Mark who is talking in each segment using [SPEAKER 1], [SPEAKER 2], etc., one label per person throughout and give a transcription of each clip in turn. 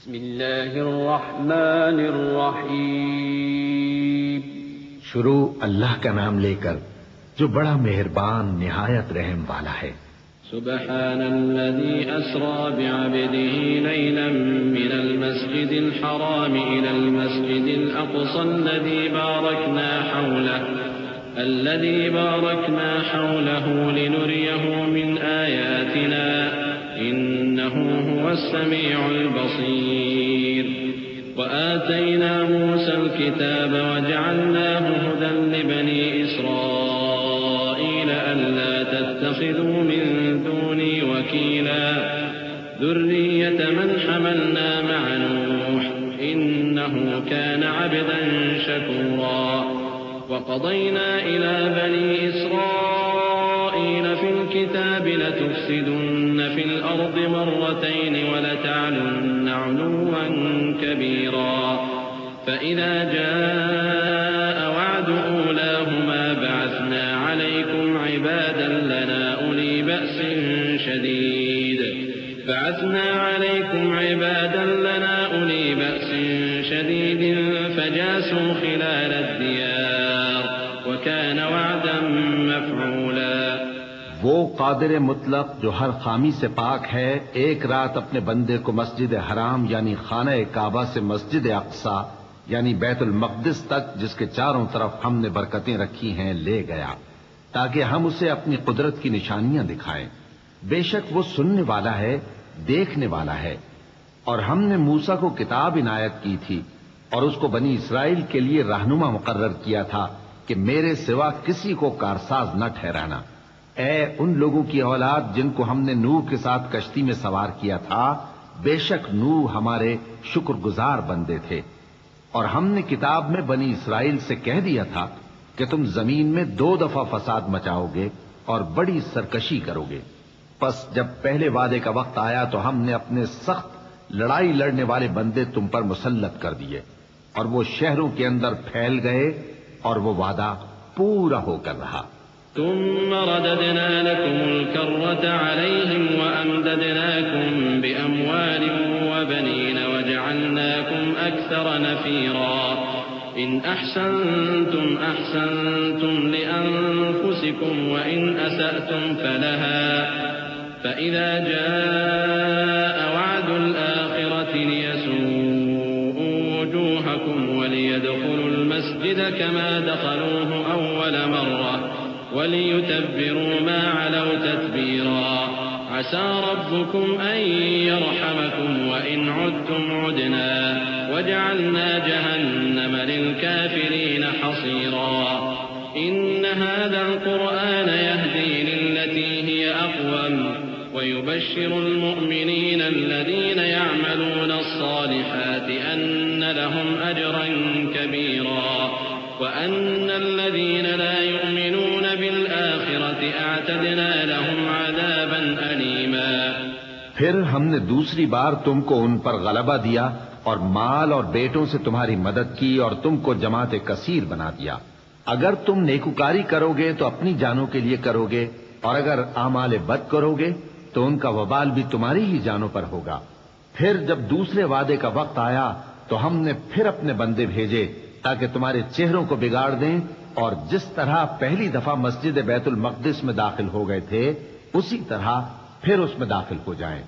[SPEAKER 1] بسم اللہ الرحمن الرحیم۔
[SPEAKER 2] شروع اللہ کا نام لے کر جو بڑا مہربان نہایت رحم والا ہے۔
[SPEAKER 1] سبحان الذي أسرى بعبده ليلا من المسجد الحرام إلى المسجد الأقصى الذي باركنا حوله لنريه من آياتنا إنه هو السميع البصير۔ وآتينا موسى الكتاب وجعلناه هدى لبني إسرائيل ألا تتخذوا من دوني وكيلا ذرية من حملنا مع نوح إنه كان عبدا شكورا۔ وقضينا إلى بني إسرائيل في الكتاب لتفسدن في الأرض مرتين ولتعلن علوا كبيرا فإذا جاء وعد أولاهما بعثنا عليكم عبادا لنا أولي بأس شديد فجاسوا خلال الديار وكان وعدا مفعولا۔
[SPEAKER 2] وہ قادر مطلق جو ہر خامی سے پاک ہے، ایک رات اپنے بندے کو مسجد حرام یعنی خانہ کعبہ سے مسجد اقصی یعنی بیت المقدس تک، جس کے چاروں طرف ہم نے برکتیں رکھی ہیں، لے گیا تاکہ ہم اسے اپنی قدرت کی نشانیاں دکھائیں۔ بے شک وہ سننے والا ہے، دیکھنے والا ہے۔ اور ہم نے موسیٰ کو کتاب عنایت کی تھی اور اس کو بنی اسرائیل کے لیے رہنما مقرر کیا تھا کہ میرے سوا کسی کو کارساز نہ ٹھہرانا۔ اے ان لوگوں کی اولاد جن کو ہم نے نوح کے ساتھ کشتی میں سوار کیا تھا، بے شک نوح ہمارے شکر گزار بندے تھے۔ اور ہم نے کتاب میں بنی اسرائیل سے کہہ دیا تھا کہ تم زمین میں 2 دفعہ فساد مچاؤ گے اور بڑی سرکشی کرو گے۔ پس جب پہلے وعدے کا وقت آیا تو ہم نے اپنے سخت لڑائی لڑنے والے بندے تم پر مسلط کر دیے اور وہ شہروں کے اندر پھیل گئے اور وہ وعدہ پورا ہو کر رہا۔
[SPEAKER 1] ثم رددنا لكم الكرة عليهم وأمددناكم بأموال وبنين وجعلناكم أكثر نفيرا۔ إن أحسنتم أحسنتم لأنفسكم وإن أسأتم فلها فإذا جاء وعد الآخرة ليسوءوا وجوهكم وليدخلوا المسجد كما دخلوه أول مرة وليتبروا ما علوا تتبيرا۔ عسى ربكم أن يرحمكم وإن عدتم عدنا وجعلنا جهنم للكافرين حصيرا۔ إن هذا القرآن يهدي للتي هي أقوم ويبشر المؤمنين الذين يعملون الصالحات أن لهم أجرا كبيرا وأن الذين لا يؤمنون بالآخرة أعتدنا لهم عذابا أليما۔
[SPEAKER 2] پھر ہم نے دوسری بار تم کو ان پر غلبہ دیا اور مال اور بیٹوں سے تمہاری مدد کی اور تم کو جماعت کثیر بنا دیا۔ اگر تم نیکوکاری کرو گے تو اپنی جانوں کے لیے کرو گے، اور اگر اعمال بد کرو گے تو ان کا وبال بھی تمہاری ہی جانوں پر ہوگا۔ پھر جب دوسرے وعدے کا وقت آیا تو ہم نے پھر اپنے بندے بھیجے تاکہ تمہارے چہروں کو بگاڑ دیں، اور جس طرح پہلی دفعہ مسجد بیت المقدس میں داخل ہو گئے تھے اسی طرح پھر اس میں داخل ہو جائیں،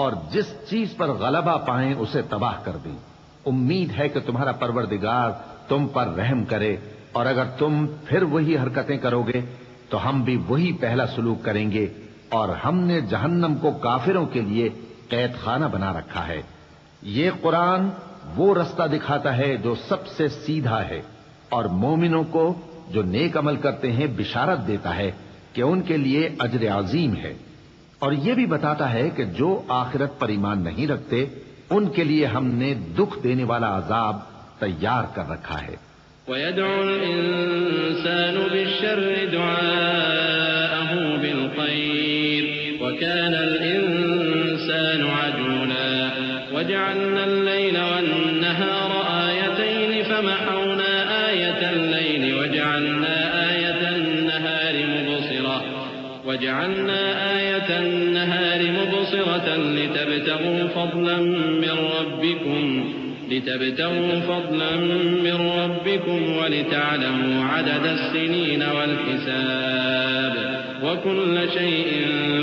[SPEAKER 2] اور جس چیز پر غلبہ پائیں اسے تباہ کر دیں۔ امید ہے کہ تمہارا پروردگار تم پر رحم کرے، اور اگر تم پھر وہی حرکتیں کرو گے تو ہم بھی وہی پہلا سلوک کریں گے، اور ہم نے جہنم کو کافروں کے لیے قید خانہ بنا رکھا ہے۔ یہ قرآن وہ رستہ دکھاتا ہے جو سب سے سیدھا ہے، اور مومنوں کو جو نیک عمل کرتے ہیں بشارت دیتا ہے کہ ان کے لیے اجر عظیم ہے، اور یہ بھی بتاتا ہے کہ جو آخرت پر ایمان نہیں رکھتے ان کے لیے ہم نے دکھ دینے والا عذاب تیار کر رکھا ہے۔
[SPEAKER 1] وَيَدْعُ الْإِنسَانُ بِالشَّرِّ دُعَاءَهُ بِالْخَيْرِ وَكَانَ الْإِنسَانُ عَجُولًا۔ وَجَعَلْنَا اللَّيْلَ وَالنَّهَارَ آيَتَيْنِ فَمَحَوْنَا آيَةَ اللَّيْلِ وَجَعَلْنَا آيَةَ النَّهَارِ مُبْصِرَةً وجعلنا آية النهار مبصرة لتبتغوا فضلا من ربكم ولتعلموا عدد السنين والحساب وكل شيء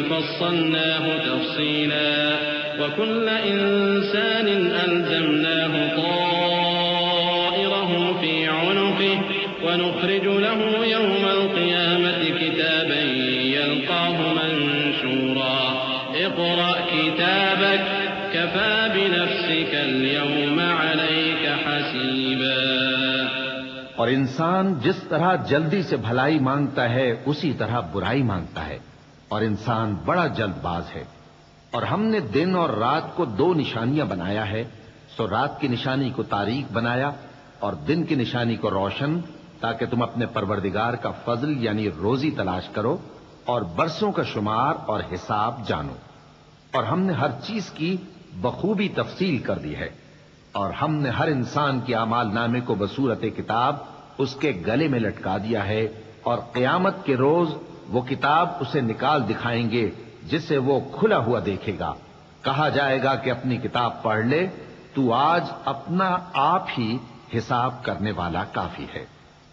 [SPEAKER 1] فصلناه تفصيلا وكل إنسان ألزمناه طائره في عنقه ونخرج له يوم القيامة كتابا يلقاه منشورا اقرأ كتابك كفى بنفسك اليوم عليك حسيبا.
[SPEAKER 2] اور انسان جس طرح جلدی سے بھلائی مانگتا ہے اسی طرح برائی مانگتا ہے، اور انسان بڑا جلد باز ہے. اور ہم نے دن اور رات کو دو نشانیاں بنایا ہے، سو رات کی نشانی کو تاریک بنایا اور دن کی نشانی کو روشن، تاکہ تم اپنے پروردگار کا فضل یعنی روزی تلاش کرو اور برسوں کا شمار اور حساب جانو. اور ہم نے ہر چیز کی بخوبی تفصیل کر دی ہے، اور ہم نے ہر انسان کے اعمال نامے کو بصورت کتاب اس کے گلے میں لٹکا دیا ہے، اور قیامت کے روز وہ کتاب اسے نکال دکھائیں گے جسے وہ کھلا ہوا دیکھے گا. کہا جائے گا کہ اپنی کتاب پڑھ لے، تو آج اپنا آپ ہی حساب کرنے والا کافی ہے.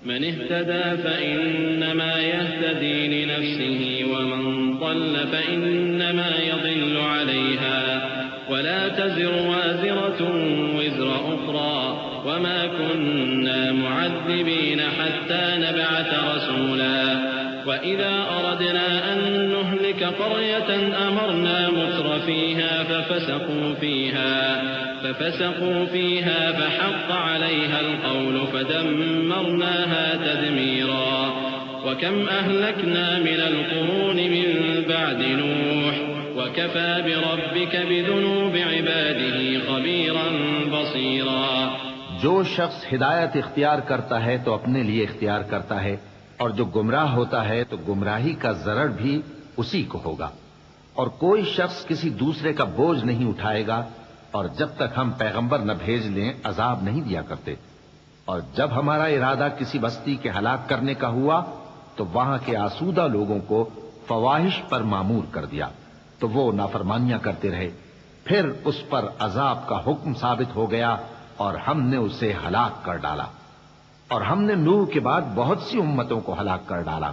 [SPEAKER 1] من اهتدى فإنما يهتدي لنفسه ومن ضل فإنما يضل عليها ولا تزر وازرة وزر أخرى وما كنا معذبين حتى نبعث رسولا وإذا أردنا أن نهلك قرية أمرنا متر فيها ففسقوا فيها فحق عليها القول فدمرناها تدميرا. وكم أهلكنا من القرون من بعد نوح وكفى بربك بذنوب عباده خبيرا بصيرا.
[SPEAKER 2] جو شخص ہدایت اختیار کرتا ہے تو اپنے لیے اختیار کرتا ہے، اور جو گمراہ ہوتا ہے تو گمراہی کا ضرر بھی اسی کو ہوگا. اور کوئی شخص کسی دوسرے کا بوجھ نہیں اٹھائے گا، اور جب تک ہم پیغمبر نہ بھیج لیں عذاب نہیں دیا کرتے. اور جب ہمارا ارادہ کسی بستی کے ہلاک کرنے کا ہوا تو وہاں کے آسودہ لوگوں کو فواحش پر معمور کر دیا، تو وہ نافرمانیاں کرتے رہے. پھر اس پر عذاب کا حکم ثابت ہو گیا اور ہم نے اسے ہلاک کر ڈالا. اور ہم نے نوح کے بعد بہت سی امتوں کو ہلاک کر ڈالا.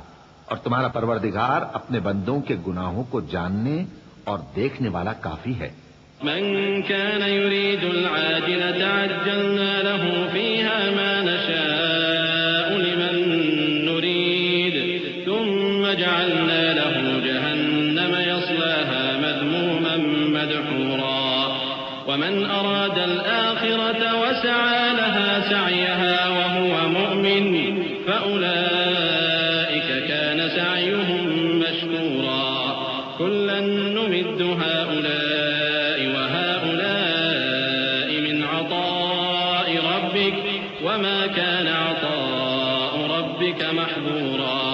[SPEAKER 2] اور تمہارا پروردگار اپنے بندوں کے گناہوں کو جاننے اور دیکھنے والا کافی ہے.
[SPEAKER 1] من كان يريد العاجلة عجلنا له فيها ما نشاء لمن نريد ثم جعلنا له جهنم يصلاها مذموما مدحورا. ومن أراد الآخرة وسعى لها سعيها وهو مؤمن فأولئك كان سعيهم مشكورا. كلا نمد هؤلاء وهؤلاء من عطاء ربك وما كان عطاء ربك محظورا.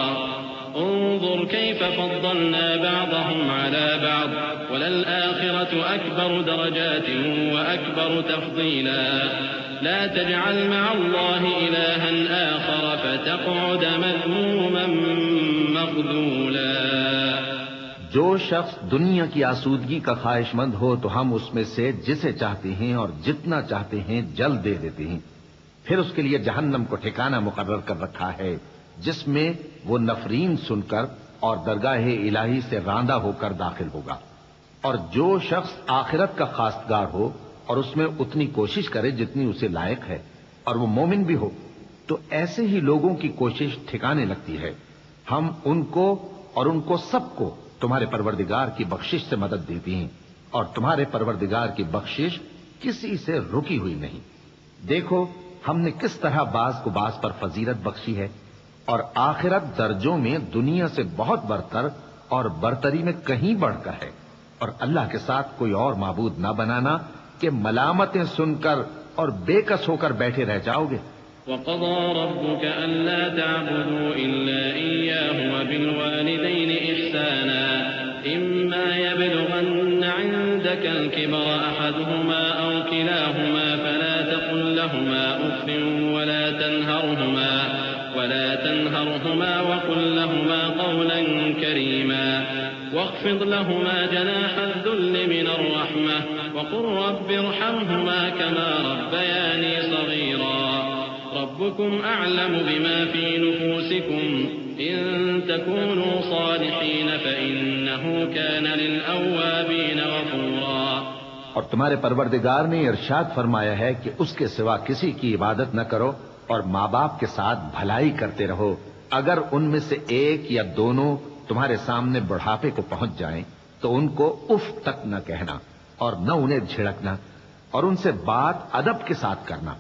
[SPEAKER 1] انظر كيف فضلنا بعضهم على بعض وللآخرة أكبر درجات وأكبر تفضيلا. لا تجعل مع الله إلها آخر فتقعد مذموما مخذولا.
[SPEAKER 2] جو شخص دنیا کی آسودگی کا خواہش مند ہو تو ہم اس میں سے جسے چاہتے ہیں اور جتنا چاہتے ہیں جلد دے دیتے ہیں. پھر اس کے لیے جہنم کو ٹھکانہ مقرر کر رکھا ہے جس میں وہ نفرین سن کر اور درگاہ الہی سے راندہ ہو کر داخل ہوگا. اور جو شخص آخرت کا خواستگار ہو اور اس میں اتنی کوشش کرے جتنی اسے لائق ہے اور وہ مومن بھی ہو تو ایسے ہی لوگوں کی کوشش ٹھکانے لگتی ہے. ہم ان کو اور ان کو سب کو تمہارے پروردگار کی بخشش سے مدد دیتی ہیں اور تمہارے پروردگار کی بخشش کسی سے رکی ہوئی نہیں. دیکھو ہم نے کس طرح بعض کو بعض پر فضیلت بخشی ہے اور آخرت درجوں میں دنیا سے بہت برتر اور برتری میں کہیں بڑھ کر ہے. اور اللہ کے ساتھ کوئی اور معبود نہ بنانا کہ ملامتیں سن کر اور بے کس ہو کر بیٹھے رہ جاؤ گے.
[SPEAKER 1] وَقَضَى رَبُّكَ أَلَّا تَعْبُدُوا إِلَّا إِيَّاهُ وَبِالْوَالِدَيْنِ إِحْسَانًا إِمَّا يَبْلُغَنَّ عِندَكَ الْكِبَرَ أَحَدُهُمَا أَوْ كِلَاهُمَا فَلَا تَقُل لَّهُمَا أُفٍّ وَلَا تَنْهَرْهُمَا وَقُل لَّهُمَا قَوْلًا كَرِيمًا. واخفض لهما جناح الذل من الرحمة وقل رب ارحمهما كما ربياني صغيرا ربكم أعلم بما في نفوسكم إن تكونوا صالحين فإنه كان للأوابين غفورا.
[SPEAKER 2] اور تمہارے پروردگار نے ارشاد فرمایا ہے کہ اس کے سوا کسی کی عبادت نہ کرو اور ماں باپ کے ساتھ بھلائی کرتے رہو. اگر ان میں سے ایک یا دونوں تمہارے سامنے بڑھاپے کو پہنچ جائیں تو ان کو اف تک نہ کہنا اور نہ انہیں جھڑکنا اور ان سے بات ادب کے ساتھ کرنا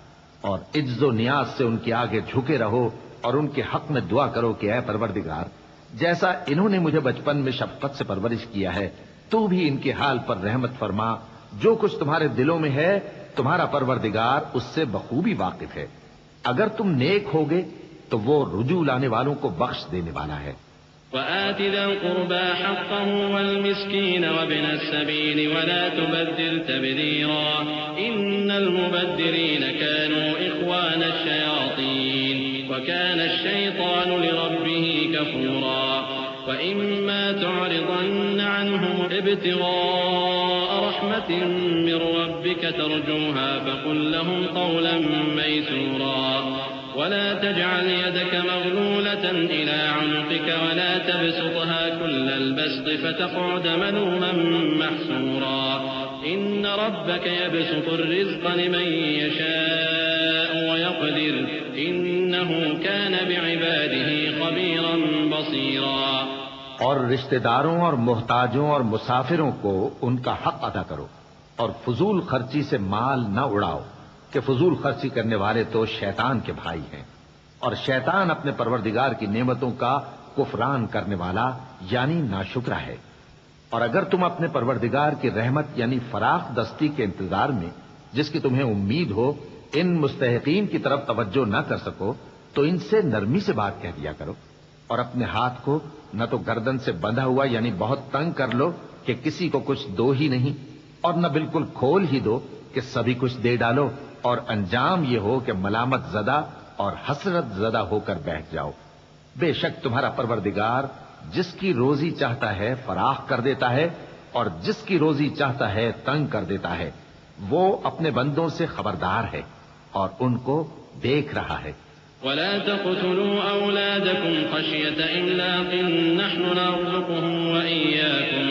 [SPEAKER 2] اور عجز و نیاز سے ان کے آگے جھکے رہو اور ان کے حق میں دعا کرو کہ اے پروردگار جیسا انہوں نے مجھے بچپن میں شفقت سے پرورش کیا ہے تو بھی ان کے حال پر رحمت فرما. جو کچھ تمہارے دلوں میں ہے تمہارا پروردگار اس سے بخوبی واقف ہے. اگر تم نیک ہوگے تو وہ رجوع لانے والوں کو بخش دینے والا ہے.
[SPEAKER 1] وآت ذا القربى حقه والمسكين وابن السبيل ولا تبذر تبذيرا إن المبذرين كانوا إخوان الشياطين وكان الشيطان لربه كفورا. وإما تعرضن عنهم ابتغاء رحمة من ربك ترجوها فقل لهم قولا ميسورا. ولا تجعل يدك مغلولة إلى عنقك ولا تبسطها كل البسط فتقعد ملوما محسورا. إن ربك يبسط الرزق لمن يشاء ويقدر إنه كان بعباده خبيرا بصيرا.
[SPEAKER 2] اور رشتہ داروں اور محتاجوں اور مسافروں کو ان کا حق ادا کرو اور فضول خرچی سے مال نہ اڑاؤ کہ فضول خرچی کرنے والے تو شیطان کے بھائی ہیں اور شیطان اپنے پروردگار کی نعمتوں کا کفران کرنے والا یعنی ناشکرا ہے. اور اگر تم اپنے پروردگار کی رحمت یعنی فراخ دستی کے انتظار میں جس کی تمہیں امید ہو ان مستحقین کی طرف توجہ نہ کر سکو تو ان سے نرمی سے بات کہہ دیا کرو اور اپنے ہاتھ کو نہ تو گردن سے بندھا ہوا یعنی بہت تنگ کر لو کہ کسی کو کچھ دو ہی نہیں اور نہ بالکل کھول ہی دو کہ سبھی کچھ دے ڈالو اور انجام یہ ہو کہ ملامت زدہ اور حسرت زدہ ہو کر بیٹھ جاؤ. بے شک تمہارا پروردگار جس کی روزی چاہتا ہے فراخ کر دیتا ہے اور جس کی روزی چاہتا ہے تنگ کر دیتا ہے. وہ اپنے بندوں سے خبردار ہے اور ان کو دیکھ رہا ہے.
[SPEAKER 1] ولا تقتلوا أولادكم خشية إملاق نحن نرزقهم وإياكم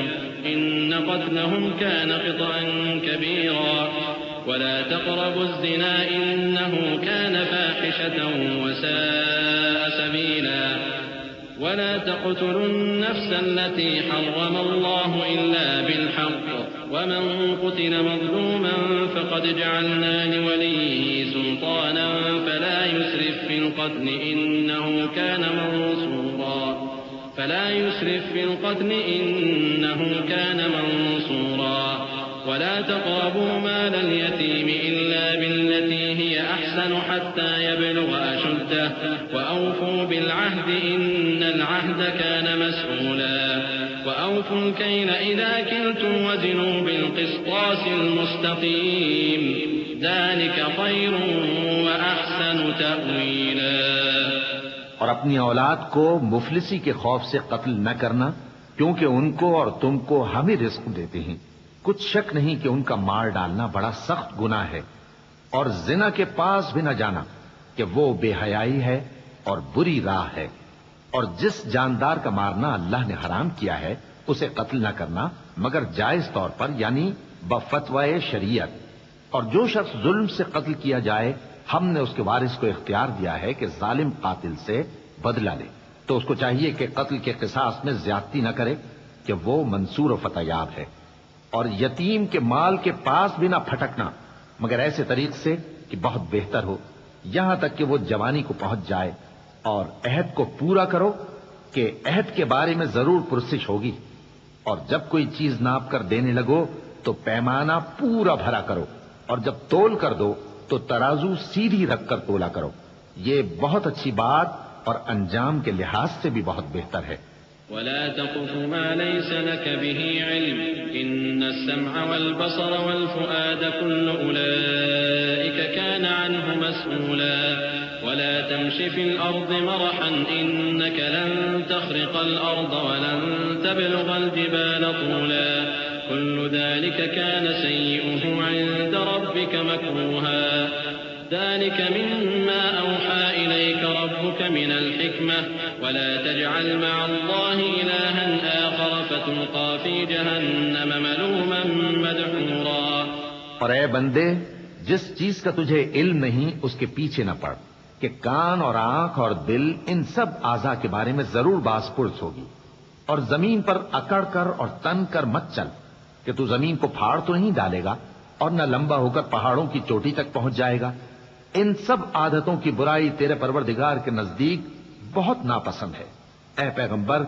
[SPEAKER 1] إن قتلهم كان خطأ كبيرا. ولا تقربوا الزنا إنه كان فاحشة وساء سبيلا. ولا تقتلوا النفس التي حرم الله إلا بالحق ومن قتل مظلوما فقد جعلنا لوليه سلطانا فلا يسرف في القتل إنه كان منصورا. ولا تقربوا مال اليتيم إلا بالتي هي أحسن حتى يبلغ أشده وأوفوا بالعهد إن العهد كان مسؤولا. وأوفوا الكيل إذا كلتم وزنوا بالقسطاس المستقيم ذلك خير وأحسن تأويلا.
[SPEAKER 2] اور اپنی اولاد کو مفلسی کے خوف سے قتل نہ کرنا کیونکہ ان کو اور تم کو ہم ہی رزق دیتے ہیں. کچھ شک نہیں کہ ان کا مار ڈالنا بڑا سخت گناہ ہے. اور زنا کے پاس بھی نہ جانا کہ وہ بے حیائی ہے اور بری راہ ہے. اور جس جاندار کا مارنا اللہ نے حرام کیا ہے اسے قتل نہ کرنا مگر جائز طور پر یعنی بفتوائے شریعت. اور جو شخص ظلم سے قتل کیا جائے ہم نے اس کے وارث کو اختیار دیا ہے کہ ظالم قاتل سے بدلہ لے تو اس کو چاہیے کہ قتل کے قصاص میں زیادتی نہ کرے کہ وہ منصور و فتح یاب ہے. اور یتیم کے مال کے پاس بھی نہ پھٹکنا مگر ایسے طریق سے کہ بہت بہتر ہو یہاں تک کہ وہ جوانی کو پہنچ جائے. اور عہد کو پورا کرو کہ عہد کے بارے میں ضرور پرسش ہوگی. اور جب کوئی چیز ناپ کر دینے لگو تو پیمانہ پورا بھرا کرو اور جب تول کر دو تو ترازو سیدھی رکھ کر تولا کرو. یہ بہت اچھی بات اور انجام کے لحاظ سے بھی بہت بہتر ہے.
[SPEAKER 1] ولا تقف ما ليس لك به علم إن السمع والبصر والفؤاد كل أولئك كان عنه مسؤولا ولا تمش في الأرض مرحا إنك لن تخرق الأرض ولن تبلغ الجبال طولا كل ذلك كان سيئه عند ربك مكروها ذلك مما أوحى إليك ربك من الحكمة ولا تجعل مع الله إلها آخر فتلقى في جهنم ملوما مدحورا۔
[SPEAKER 2] اور اے بندے، جس چیز کا تجھے علم نہیں اس کے پیچھے نہ پڑ کہ کان اور آنکھ اور دل ان سب اعضاء کے بارے میں ضرور باز پرس ہوگی، اور زمین پر اکڑ کر اور تن کر مت چل کہ تو زمین کو پھاڑ تو نہیں ڈالے گا اور نہ لمبا ہو کر پہاڑوں کی چوٹی تک پہنچ جائے گا۔ ان سب عادتوں کی برائی تیرے پروردگار کے نزدیک بہت ناپسند ہے۔ اے پیغمبر،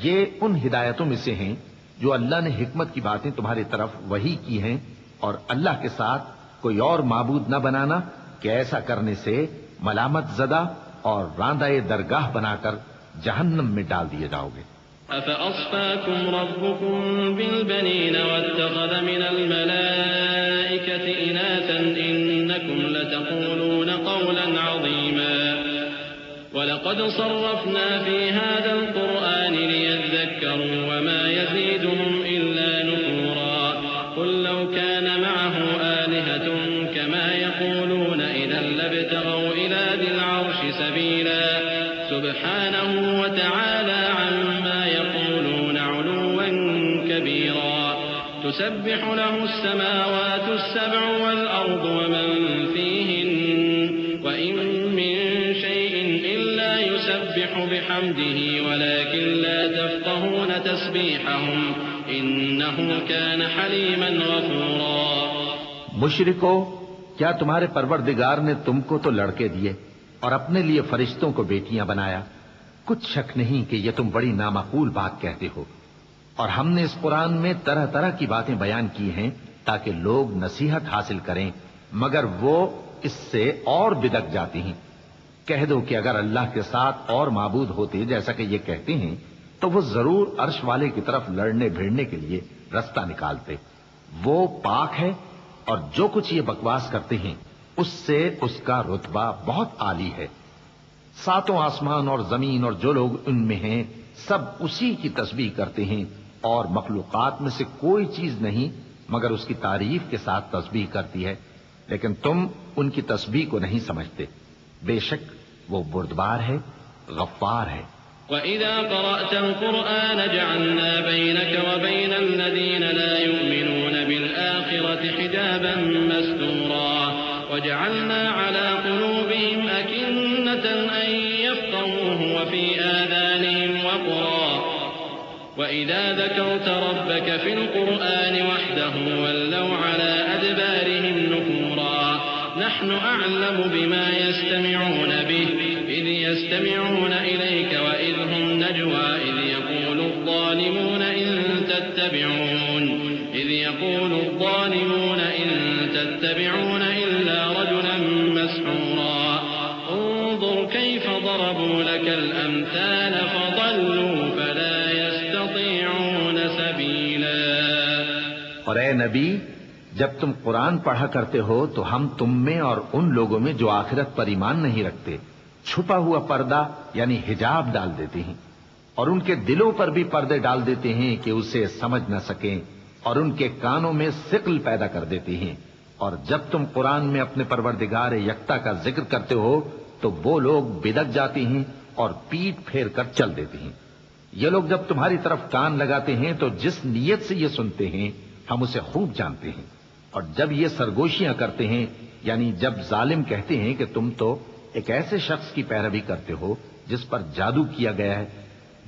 [SPEAKER 2] یہ ان ہدایتوں میں سے ہیں جو اللہ نے حکمت کی باتیں تمہاری طرف وحی کی ہیں، اور اللہ کے ساتھ کوئی اور معبود نہ بنانا کہ ایسا کرنے سے ملامت زدہ اور راندہ درگاہ بنا کر جہنم میں ڈال دیے جاؤ گے۔
[SPEAKER 1] أفأصفاكم ربكم بالبنين واتخذ من الملائكة إناثا إنكم لتقولون قولا عظيما ولقد صرفنا في هذا القرآن ليذكروا وما يزيدهم إلا نفورا قل لو كان معه آلهة كما يقولون إذا لابتغوا إلى ذي العرش سبيلا سبحانه وتعالى عما يقولون علوا كبيرا تسبح له السماوات السبع والأرض ومن فيهن وإن من شيء إلا يسبح بحمده ولكن لا تفقهون تسبيحهم إنه كان حليما غفورا۔
[SPEAKER 2] مشرکو، کیا تمہارے پروردگار نے تم کو تو لڑکے دیے اور اپنے لیے فرشتوں کو بیٹیاں بنایا؟ کچھ شک نہیں کہ یہ تم بڑی نامعقول بات کہتے ہو، اور ہم نے اس قرآن میں طرح طرح کی باتیں بیان کی ہیں تاکہ لوگ نصیحت حاصل کریں، مگر وہ اس سے اور بدک جاتے ہیں۔ کہہ دو کہ اگر اللہ کے ساتھ اور معبود ہوتے جیسا کہ یہ کہتے ہیں تو وہ ضرور عرش والے کی طرف لڑنے بھیڑنے کے لیے رستہ نکالتے۔ وہ پاک ہے، اور جو کچھ یہ بکواس کرتے ہیں اس سے اس کا رتبہ بہت عالی ہے۔ ساتوں آسمان اور زمین اور جو لوگ ان میں ہیں سب اسی کی تسبیح کرتے ہیں، اور مخلوقات میں سے کوئی چیز نہیں مگر اس کی تعریف کے ساتھ تسبیح کرتی ہے، لیکن تم ان کی تسبیح کو نہیں سمجھتے۔ بے شک وہ بردبار ہے، غفار ہے۔
[SPEAKER 1] وَإِذَا قَرَأْتَ الْقُرْآنَ جَعَلْنَا بَيْنَكَ وَبَيْنَ الَّذِينَ لَا يُؤْمِنُونَ بِالْآخِرَةِ حِجَابًا مَسْتُورًا وَجَعَلْنَا عَلَى قُلُوبِهِمْ أَكِنَّةً أَن يَفْقَهُوهُ وَفِي آذَانِهِمْ وَقْرًا وَإِذَا ذَكَرْتَ رَبَّكَ فِي الْقُرْآنِ وَحْدَهُ وَلَّوْا عَلَى أَدْبَارِهِمْ نُفُورًا نَحْنُ أَعْلَمُ بِمَا يَسْتَمِعُونَ بِهِ إذ يستمعون إليك وإذ هم نجوى إذ يقول الظالمون إن تتبعون إلا رجلا مسحورا انظر كيف ضربوا لك الأمثال فضلوا فلا يستطيعون سبيلا۔
[SPEAKER 2] اور اے نبی، جب تم قرآن پڑھا کرتے ہو تو ہم تم میں اور ان لوگوں میں جو آخرت پر ایمان نہیں رکھتے چھپا ہوا پردہ یعنی حجاب ڈال دیتے ہیں، اور ان کے دلوں پر بھی پردے ڈال دیتے ہیں کہ اسے سمجھ نہ سکیں، اور ان کے کانوں میں ثقل پیدا کر دیتے ہیں۔ اور جب تم قرآن میں اپنے پروردگار یکتا کا ذکر کرتے ہو تو وہ لوگ بدک جاتے ہیں اور پیٹ پھیر کر چل دیتے ہیں۔ یہ لوگ جب تمہاری طرف کان لگاتے ہیں تو جس نیت سے یہ سنتے ہیں ہم اسے خوب جانتے ہیں، اور جب یہ سرگوشیاں کرتے ہیں یعنی جب ظالم کہتے ہیں کہ تم تو ایک ایسے شخص کی پیروی کرتے ہو جس پر جادو کیا گیا ہے،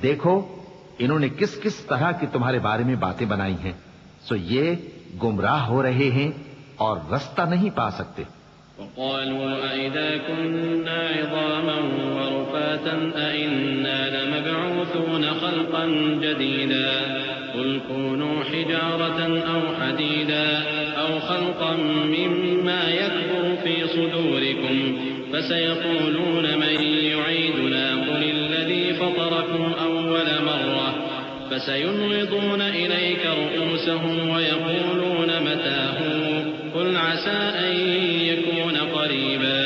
[SPEAKER 2] دیکھو انہوں نے کس کس طرح کی تمہارے بارے میں باتیں بنائی ہیں، سو یہ گمراہ ہو رہے ہیں اور رستہ نہیں پا سکتے۔
[SPEAKER 1] وقالوا أئذا كنا عظاما ورفاتا أئنا لمبعوثون خلقا جديدا قل كونوا حجارة أو حديدا أو خلقا مما يكبر في صدوركم فسيقولون من يعيدنا قل الذي فطركم أول مرة فسينغضون إليك رؤوسهم ويقولون متى هو قل عسى أن يكون قريبا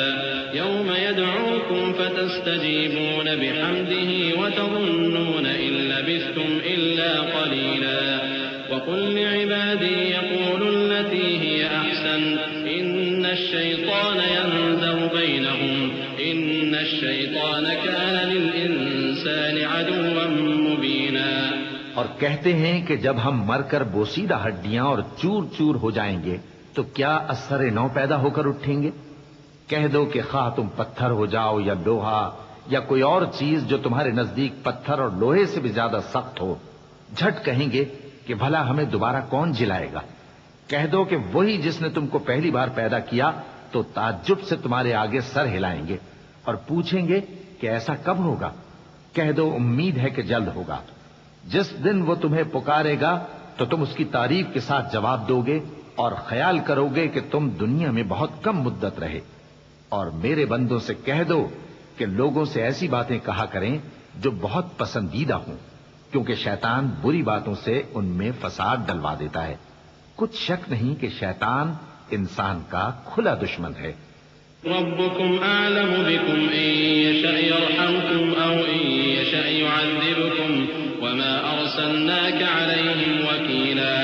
[SPEAKER 1] فتستجيبون بحمده وتظنون إن لبثتم إلا قليلا وقل لعبادي يقولوا التي هي أحسن إن الشيطان ينزغ بينهم إن الشيطان كان للإنسان عدوا مبينا۔
[SPEAKER 2] اور کہتے ہیں کہ جب ہم مر کر بوسیدہ ہڈیاں اور چور چور ہو جائیں گے تو کیا اثر نو پیدا ہو کر اٹھیں گے؟ کہہ دو کہ خواہ تم پتھر ہو جاؤ یا لوہا یا کوئی اور چیز جو تمہارے نزدیک پتھر اور لوہے سے بھی زیادہ سخت ہو، جھٹ کہیں گے کہ بھلا ہمیں دوبارہ کون جلائے گا؟ کہہ دو کہ وہی جس نے تم کو پہلی بار پیدا کیا تو تعجب سے تمہارے آگے سر ہلائیں گے اور پوچھیں گے کہ ایسا کب ہوگا؟ کہہ دو امید ہے کہ جلد ہوگا۔ جس دن وہ تمہیں پکارے گا تو تم اس کی تعریف کے ساتھ جواب دو گے اور خیال کرو گے کہ تم دنیا میں بہت کم مدت رہے۔ اور میرے بندوں سے کہہ دو کہ لوگوں سے ایسی باتیں کہا کریں جو بہت پسندیدہ ہوں، کیونکہ شیطان بری باتوں سے ان میں فساد ڈلوا دیتا ہے۔ کچھ شک نہیں کہ شیطان انسان کا کھلا دشمن ہے۔
[SPEAKER 1] ربكم أعلم بكم إن يشأ يرحمكم أو إن يشأ يعذبكم وما أرسلناك عليهم وكيلا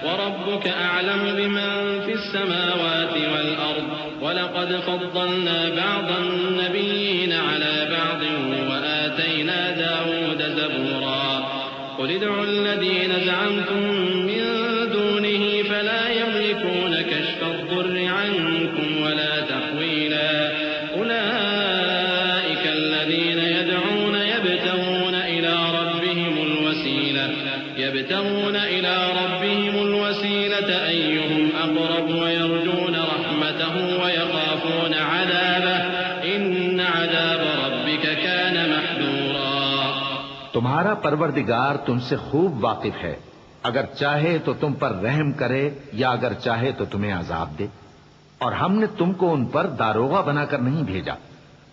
[SPEAKER 1] وربك أعلم بمن في السماوات والأرض ولقد فضلنا بعض النبيين على بعض وآتينا داود زبورا قل ادعوا الذين زعمتم من دونه فلا يملكون كشف الضر عنكم ولا تحويلا أولئك الذين يدعون يبتغون إلى ربهم الوسيلة أيهم أقرب ويرجون رحمته ويخافون عذابه إن عذاب ربك كان محذورا۔
[SPEAKER 2] تمہارا پروردگار تم سے خوب واقف ہے، اگر چاہے تو تم پر رحم کرے یا اگر چاہے تو تمہیں عذاب دے، اور ہم نے تم کو ان پر داروغہ بنا کر نہیں بھیجا،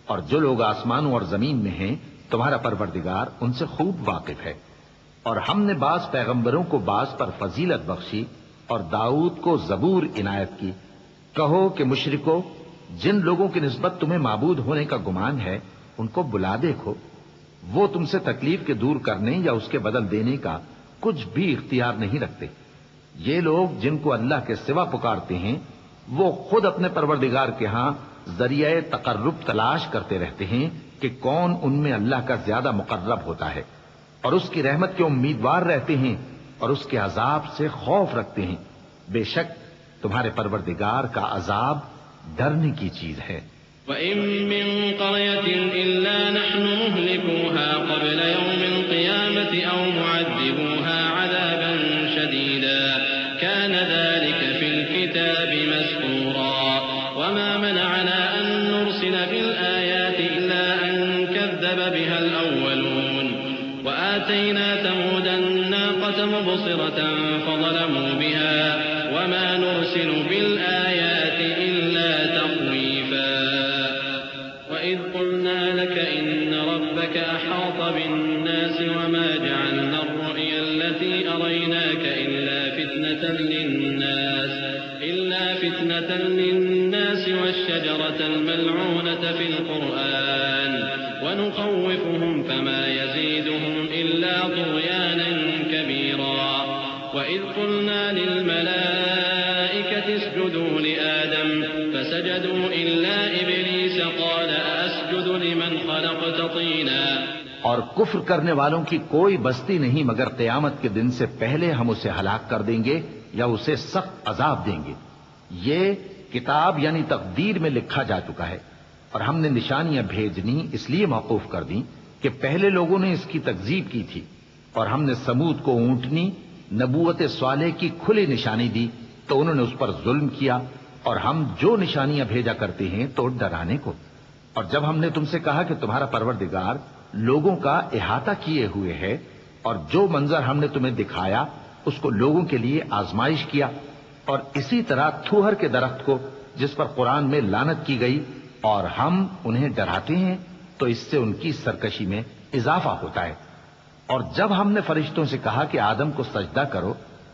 [SPEAKER 2] اور جو لوگ آسمانوں اور زمین میں ہیں تمہارا پروردگار ان سے خوب واقف ہے۔ اور ہم نے بعض پیغمبروں کو بعض پر فضیلت بخشی اور داؤد کو زبور عنایت کی۔ کہو کہ مشرکو، جن لوگوں کی نسبت تمہیں معبود ہونے کا گمان ہے ان کو بلا دیکھو، وہ تم سے تکلیف کے دور کرنے یا اس کے بدل دینے کا کچھ بھی اختیار نہیں رکھتے۔ یہ لوگ جن کو اللہ کے سوا پکارتے ہیں وہ خود اپنے پروردگار کے ہاں ذریعہ تقرب تلاش کرتے رہتے ہیں کہ کون ان میں اللہ کا زیادہ مقرب ہوتا ہے، اور اس کی رحمت کے امیدوار رہتے ہیں اور اس کے عذاب سے خوف رکھتے ہیں۔ بے شک تمہارے پروردگار کا عذاب ڈرنے کی چیز ہے۔
[SPEAKER 1] وَإِن مِّن قَرْيَةٍ إِلَّا نَحْنُ مُهْلِكُوهَا قَبْلَ يَوْمِ الْقِيَامَةِ أَوْ مُعَذِّبُوهَا عَذَابًا شَدِيدًا كَانَ ذَلِكَ فِي الْكِتَابِ مَسْطُورًا وَمَا مَنَعَنَا أَن نُّرْسِلَ بِالْآيَاتِ إِلَّا أَن كَذَّبَ بِهَا الْأَوَّلُونَ وآتينا ثمود الناقة مبصرة فظلموا بها وما نرسل بالآيات إلا تخويفا وإذ قلنا لك إن ربك أحاط بالناس وما جعلنا الرؤيا التي أريناك إلا فتنة للناس والشجرة الملعونة في القرآن ونخوفهم فما يزيدهم إلا طغيانا كبيرا وإذ قلنا للملائكة اسجدوا لآدم فسجدوا إلا إبليس قال أسجد لمن خلقت طينا۔
[SPEAKER 2] اور کفر کرنے والوں کی کوئی بستی نہیں مگر قیامت کے دن سے پہلے ہم اسے ہلاک کر دیں گے یا اسے سخت عذاب دیں گے۔ یہ کتاب یعنی تقدیر میں لکھا جا چکا ہے، اور ہم نے نشانیاں بھیجنی اس لیے موقوف کر دیں کہ پہلے لوگوں نے اس کی تکذیب کی تھی، اور ہم نے سمود کو اونٹنی نبوت صالح کی کھلی نشانی دی تو انہوں نے اس پر ظلم کیا، اور ہم جو نشانیاں بھیجا کرتے ہیں تو ڈرانے کو۔ اور جب ہم نے تم سے کہا کہ تمہارا پروردگار لوگوں کا احاطہ کیے ہوئے ہے اور جو منظر ہم نے تمہیں دکھایا اس کو لوگوں کے لیے آزمائش کیا، اور اسی طرح تھوہر کے درخت کو جس پر قرآن میں لعنت کی گئی، اور ہم انہیں ڈراتے ہیں تو اس سے ان کی سرکشی میں اضافہ ہوتا ہے۔ اور جب ہم نے فرشتوں سے کہا کہ آدم کو سجدہ کرو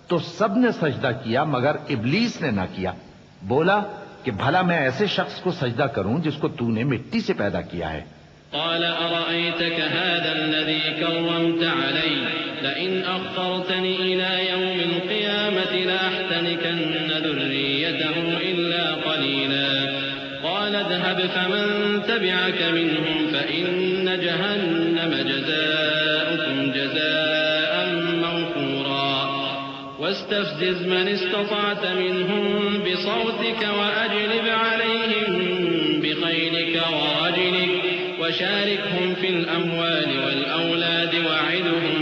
[SPEAKER 2] تو سب نے سجدہ کیا مگر ابلیس نے نہ کیا، بولا کہ بھلا میں ایسے شخص کو سجدہ کروں جس کو تو نے مٹی سے پیدا کیا ہے۔
[SPEAKER 1] قال أرأيتك هذا الذي كرمت علي لئن أخرتني إلى يوم القيامة لأحتنكن ذريته إلا قليلا قال اذهب فمن تبعك منهم فإن جهنم جزاؤكم جزاء موفورا واستفزز من استطعت منهم بصوتك وأجلب عليهم بخيلك ورجلك وشاركهم في الأموال والأولاد وعدهم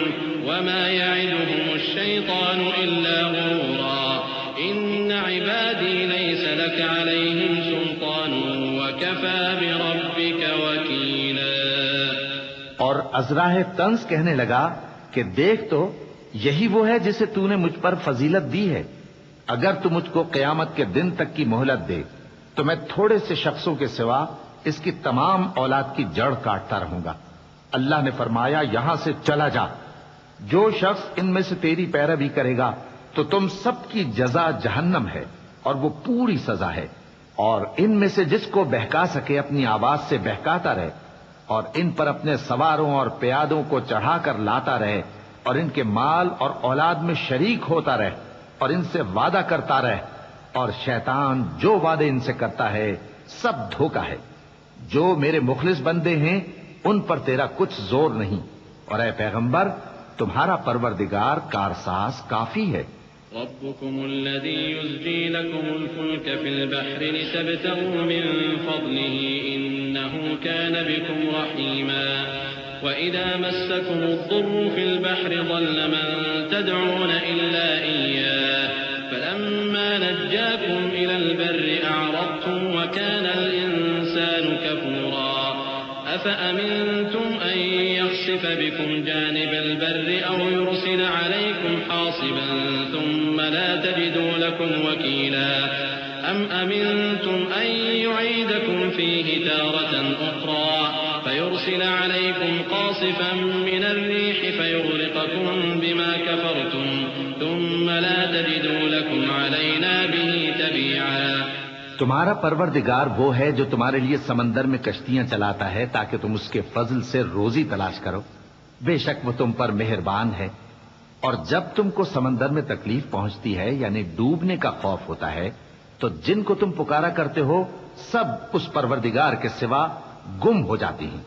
[SPEAKER 1] وما يعدهم الشيطان إلا غرورا إن عبادي ليس لك عليهم سلطان وكفى بربك وكيلا.
[SPEAKER 2] اور ازراہ طنز کہنے لگا کہ دیکھ تو یہی وہ ہے جسے تو نے مجھ پر فضیلت دی ہے. اگر تو مجھ کو قیامت کے دن تک کی مہلت دے تو میں تھوڑے سے شخصوں کے سوا اس کی تمام اولاد کی جڑ کاٹتا رہوں گا. اللہ نے فرمایا یہاں سے چلا جا. جو شخص ان میں سے تیری پیروی کرے گا تو تم سب کی جزا جہنم ہے اور وہ پوری سزا ہے. اور ان میں سے جس کو بہکا سکے اپنی آواز سے بہکاتا رہے اور ان پر اپنے سواروں اور پیادوں کو چڑھا کر لاتا رہے اور ان کے مال اور اولاد میں شریک ہوتا رہے اور ان سے وعدہ کرتا رہے. اور شیطان جو وعدے ان سے کرتا ہے سب دھوکہ ہے. جو میرے مخلص بندے ہیں ان پر تیرا کچھ زور نہیں. اور اے پیغمبر تمہارا پروردگار کارساز کافی ہے.
[SPEAKER 1] ربكم الذي يزجي لكم الفلك في البحر لتبتغوا من فضله إنه كان بكم رحيما وإذا مسكم الضر في البحر ضل من تدعون إلا إياه فلما نجاكم إلى البر أعرضتم وكان الإنسان كفورا أفأمنتم أن يخسف بكم جانب البر أو يرسل عليكم حاصبا ثم لا تجدوا لكم وكيلا أم أمنتم أن يعيدكم فيه تارة أخرى فيرسل عليكم قاصفا من الريح فيغرقكم بما كفرتم ثم لا تجدوا لكم علينا به تبيعا.
[SPEAKER 2] تمہارا پروردگار وہ ہے جو تمہارے لیے سمندر میں کشتیاں چلاتا ہے تاکہ تم اس کے فضل سے روزی تلاش کرو. بے شک وہ تم پر مہربان ہے. اور جب تم کو سمندر میں تکلیف پہنچتی ہے یعنی ڈوبنے کا خوف ہوتا ہے تو جن کو تم پکارا کرتے ہو سب اس پروردگار کے سوا گم ہو جاتی ہیں.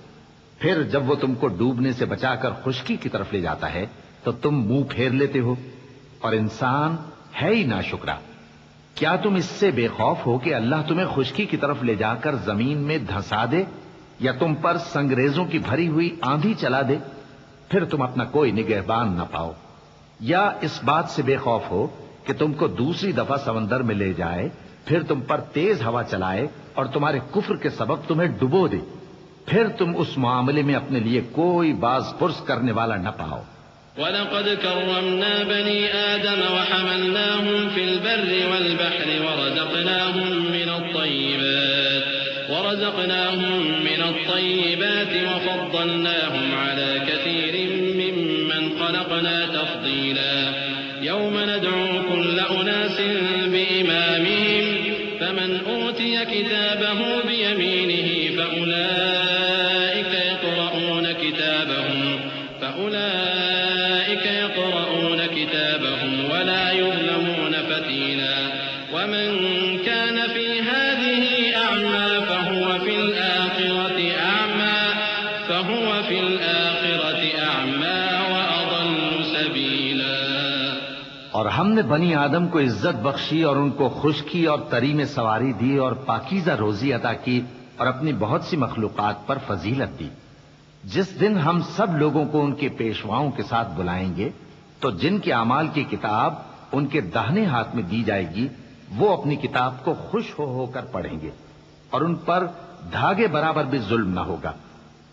[SPEAKER 2] پھر جب وہ تم کو ڈوبنے سے بچا کر خشکی کی طرف لے جاتا ہے تو تم منہ پھیر لیتے ہو. اور انسان ہے ہی ناشکرا. کیا تم اس سے بے خوف ہو کہ اللہ تمہیں خشکی کی طرف لے جا کر زمین میں دھنسا دے یا تم پر سنگریزوں کی بھری ہوئی آندھی چلا دے پھر تم اپنا کوئی نگہبان نہ پاؤ؟ یا اس بات سے بے خوف ہو کہ تم کو دوسری دفعہ سمندر میں لے جائے پھر تم پر تیز ہوا چلائے اور تمہارے کفر کے سبب تمہیں ڈبو دے پھر تم اس معاملے میں اپنے لیے کوئی باز پرس کرنے والا نہ پاؤ.
[SPEAKER 1] وَلَقَدْ كَرَّمْنَا بَنِي آدَمَ وَحَمَلْنَاهُمْ فِي الْبَرِّ وَالْبَحْرِ ورزقناهم من الطيبات وفضلناهم على كثير ممن خلقنا تفضيلا. يوم ندعو كل أناس بإمامهم فمن أوتي كتابه بيمينه فأولئك يقرؤون كتابهم ولا يظلمون فتيلا. ومن كان في هذه أعمى فهو في الآخرة أعمى وأضل سبيلا.
[SPEAKER 2] اور ہم نے بنی آدم کو عزت بخشی اور ان کو خشکی اور تری میں سواری دی اور پاکیزہ روزی عطا کی اور اپنی بہت سی مخلوقات پر فضیلت دی. جس دن ہم سب لوگوں کو ان کے پیشواؤں کے ساتھ بلائیں گے تو جن کے اعمال کی کتاب ان کے داہنے ہاتھ میں دی جائے گی وہ اپنی کتاب کو خوش ہو کر پڑھیں گے اور ان پر دھاگے برابر بھی ظلم نہ ہوگا.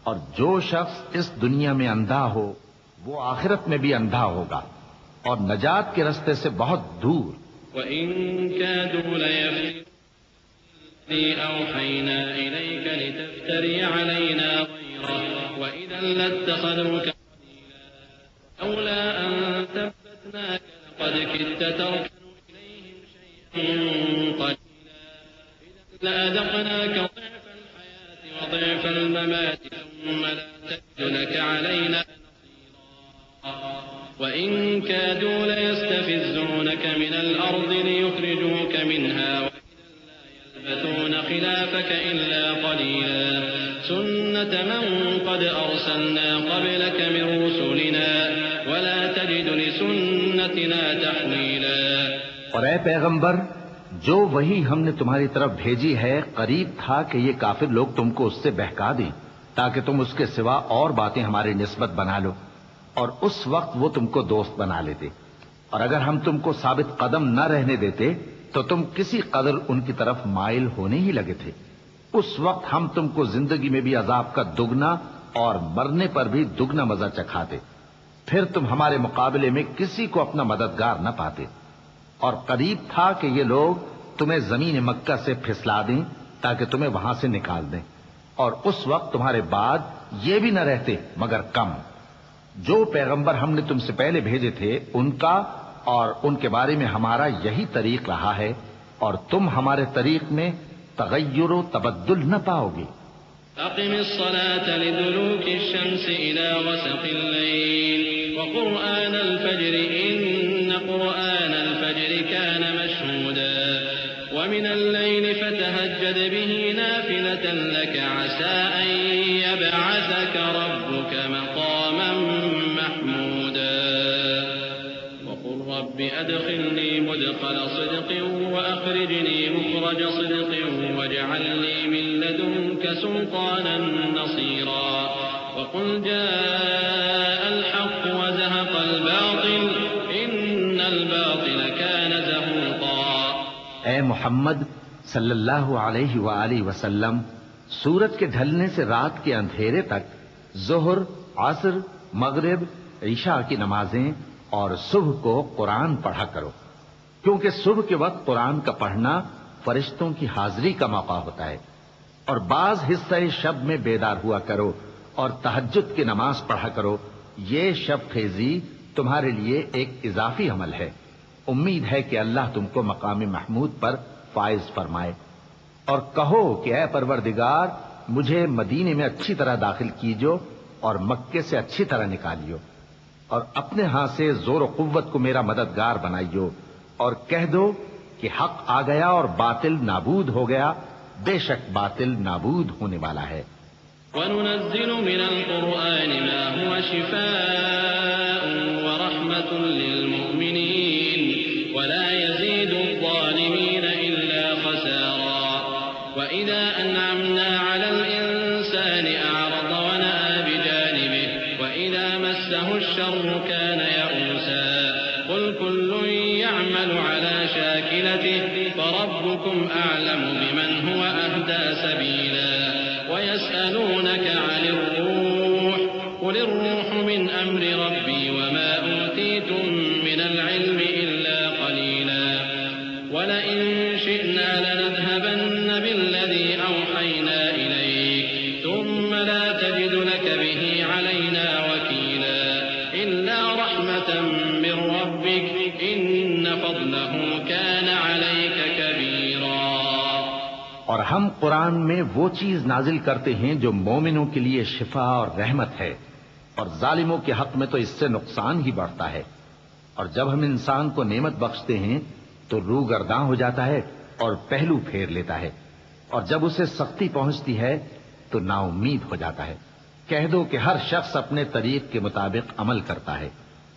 [SPEAKER 2] اور جو شخص اس دنیا میں اندھا ہو وہ آخرت میں بھی اندھا ہوگا اور نجات کے رستے سے بہت دور.
[SPEAKER 1] وَإِن كَادُوا لَيَفْتِنُونَكَ الَّذِي أَوْحَيْنَا إِلَيْكَ لِتَفْتَرِيَ عَلَيْنَا غَيْرَهُ وَإِذًا لَّاتَّخَذُوكَ خَلِيلًا لَّوْلَا أَن ثَبَّتْنَاكَ لَقَدْ كِدتَّ تَرْكَنُ إِلَيْهِمْ شَيْئًا قَلِيلًا إِذًا لَّأَذَقْنَاكَ ضِعْفَ الْحَيَاةِ وضعف الممات ثم ثم لا تجد لك علينا وإن كادوا ليستفزونك من الأرض ليخرجوك منها وإذا لا يلبثون خلافك إلا قليلا سنة من قد أرسلنا قبلك من رسلنا ولا تجد لسنتنا تحويلا.
[SPEAKER 2] اور اے پیغمبر، جو وہی ہم نے تمہاری طرف بھیجی ہے قریب تھا کہ یہ کافر لوگ تم کو اس سے بہکا دیں تاکہ تم اس کے سوا اور باتیں ہماری نسبت بنا لو، اور اس وقت وہ تم کو دوست بنا لیتے. اور اگر ہم تم کو ثابت قدم نہ رہنے دیتے تو تم کسی قدر ان کی طرف مائل ہونے ہی لگے تھے. اس وقت ہم تم کو زندگی میں بھی عذاب کا دگنا اور مرنے پر بھی دگنا مزہ چکھاتے، پھر تم ہمارے مقابلے میں کسی کو اپنا مددگار نہ پاتے. اور قریب تھا کہ یہ لوگ تمہیں زمین مکہ سے پھسلا دیں تاکہ تمہیں وہاں سے نکال دیں، اور اس وقت تمہارے بعد یہ بھی نہ رہتے مگر کم. جو پیغمبر ہم نے تم سے پہلے بھیجے تھے ان کا اور ان کے بارے میں ہمارا یہی طریق رہا ہے، اور تم ہمارے طریق میں تغیر و تبدل نہ پاؤ گے.
[SPEAKER 1] أقم الصلاة لدلوك الشمس إلى غسق الليل وقرآن الفجر إن قرآن الفجر كان مشهودا ومن الليل فتهجد به نافلة لك عسى أن يبعثك ربك مقاما محمودا وقل رب أدخلني مدخل صدق وأخرجني مخرج صدق واجعل لي من لدنك سلطانا نصيرا وقل جاء الحق وزهق الباطل إن الباطل كان زهوقا.
[SPEAKER 2] اے محمد صلی اللہ علیہ وآلہ وسلم، سورج کے ڈھلنے سے رات کے اندھیرے تک ظہر، عصر، مغرب، عشاء کی نمازیں اور صبح کو قرآن پڑھا کرو، کیونکہ صبح کے وقت قرآن کا پڑھنا فرشتوں کی حاضری کا موقع ہوتا ہے. اور بعض حصہ شب میں بیدار ہوا کرو اور تہجد کی نماز پڑھا کرو. یہ شب خیزی تمہارے لیے ایک اضافی عمل ہے. امید ہے کہ اللہ تم کو مقام محمود پر فائز فرمائے. اور کہو کہ اے پروردگار، مجھے مدینے میں اچھی طرح داخل کیجو اور مکے سے اچھی طرح نکالیو، اور اپنے ہاں سے زور و قوت کو میرا مددگار بنائیو، اور کہہ دو کہ حق آ گیا اور باطل نابود ہو گیا، بے شک باطل نابود ہونے والا ہے.
[SPEAKER 1] وَنُنَزِّلُ مِنَ الْقُرْآنِ مَا هُوَ شِفَاءٌ وَرَحْمَةٌ لِّلْمُؤْمِنِينَ وَلَا يَزِيدُ الظَّالِمِينَ إِلَّا خَسَارًا. وَإِذَا أَنْعَمْنَا عَلَى الْإِنسَانِ أَعْرَضَ وَنَأَىٰ بِجَانِبِهِ وَإِذَا مَسَّهُ الشَّرُّ كَانَ يَئُوسًا. قُلْ كُلٌّ يَعْمَلُ عَلَى شَاكِلَتِهِ فَرَبُّكُمْ أَعْلَمُ بِمَنْ هُوَ أَهْدَىٰ سَبِيلًا. وَيَسْأَلُونَكَ عَنِ الرُّوحِ قُلِ الرُّوحُ مِنْ أَمْرِ رَبِّي وَمَا أُوتِيتُم مِّنَ الْعِلْمِ إِلَّا قَلِيلًا. وَلَئِن شِئْنَا لَنَذْهَبَنَّ بِالَّذِي أَوْحَيْنَا إِلَيْكَ ثُمَّ لَا تَجِدُ لَكَ بِهِ عَلَيْنَا وَكِيلًا إِلَّا رَحْمَةً مِّن رَّبِّكَ إِنَّ فَضْلَهُ كَانَ عَلَيْكَ كَبِيرًا.
[SPEAKER 2] اور ہم قرآن میں وہ چیز نازل کرتے ہیں جو مومنوں کے لیے شفا اور رحمت ہے، اور ظالموں کے حق میں تو اس سے نقصان ہی بڑھتا ہے. اور جب ہم انسان کو نعمت بخشتے ہیں تو روح گرداں ہو جاتا ہے اور پہلو پھیر لیتا ہے، اور جب اسے سختی پہنچتی ہے تو نا امید ہو جاتا ہے. کہہ دو کہ ہر شخص اپنے طریق کے مطابق عمل کرتا ہے،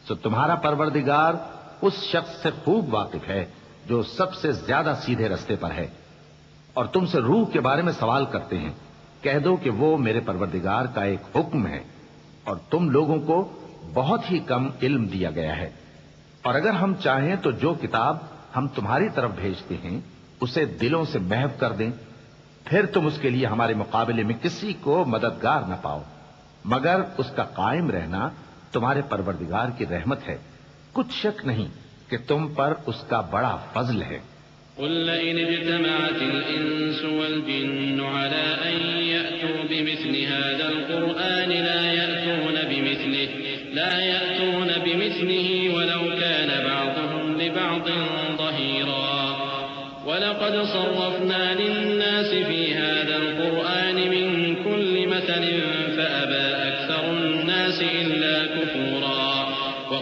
[SPEAKER 2] تو تمہارا پروردگار اس شخص سے خوب واقف ہے جو سب سے زیادہ سیدھے رستے پر ہے. اور تم سے روح کے بارے میں سوال کرتے ہیں، کہہ دو کہ وہ میرے پروردگار کا ایک حکم ہے، اور تم لوگوں کو بہت ہی کم علم دیا گیا ہے. اور اگر ہم چاہیں تو جو کتاب ہم تمہاری طرف بھیجتے ہیں اسے دلوں سے محو کر دیں، پھر تم اس کے لیے ہمارے مقابلے میں کسی کو مددگار نہ پاؤ، مگر اس کا قائم رہنا تمہارے پروردگار کی رحمت ہے. کچھ شک نہیں کہ تم پر اس کا بڑا فضل ہے.
[SPEAKER 1] قل لئن اجتمعت الإنس والجن على أن يأتوا بمثل هذا القرآن لا يأتون بمثله ولو كان بعضهم لبعض ظهيرا. ولقد صرفنا للناس في هذا القرآن من كل مثل فأبى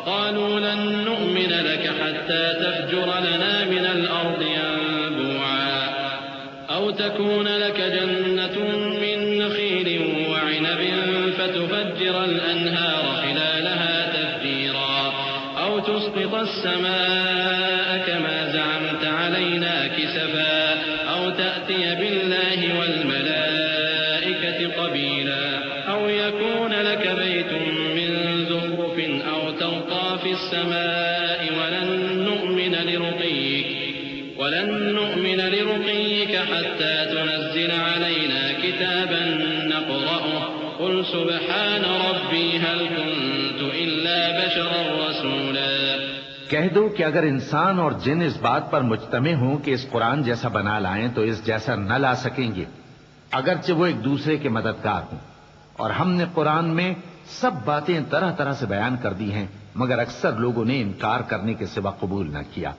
[SPEAKER 1] وقالوا لن نؤمن لك حتى تفجر لنا من الأرض ينبوعا أو تكون لك جنة من نخيل وعنب فتفجر الأنهار خلالها تفجيرا أو تسقط السماء كما زعمت علينا كسفا أو تأتي بالله والملائكة قبيلا أو يكون لك بيت من زخرف أو ترقى في السماء ولن نؤمن لرقيك حتى تنزل علينا كتابا نقرأه قل سبحان ربي هل كنت إلا بشرا رسولا.
[SPEAKER 2] کہہ دو کہ اگر انسان اور جن اس بات پر مجتمع ہوں کہ اس قرآن جیسا بنا لائیں تو اس جیسا نہ لا سکیں گے، اگرچہ وہ ایک دوسرے کے مددگار ہوں. اور ہم نے قرآن میں سب باتیں طرح طرح سے بیان کر دی ہیں، مگر اکثر لوگوں نے انکار کرنے کے سوا قبول نہ کیا،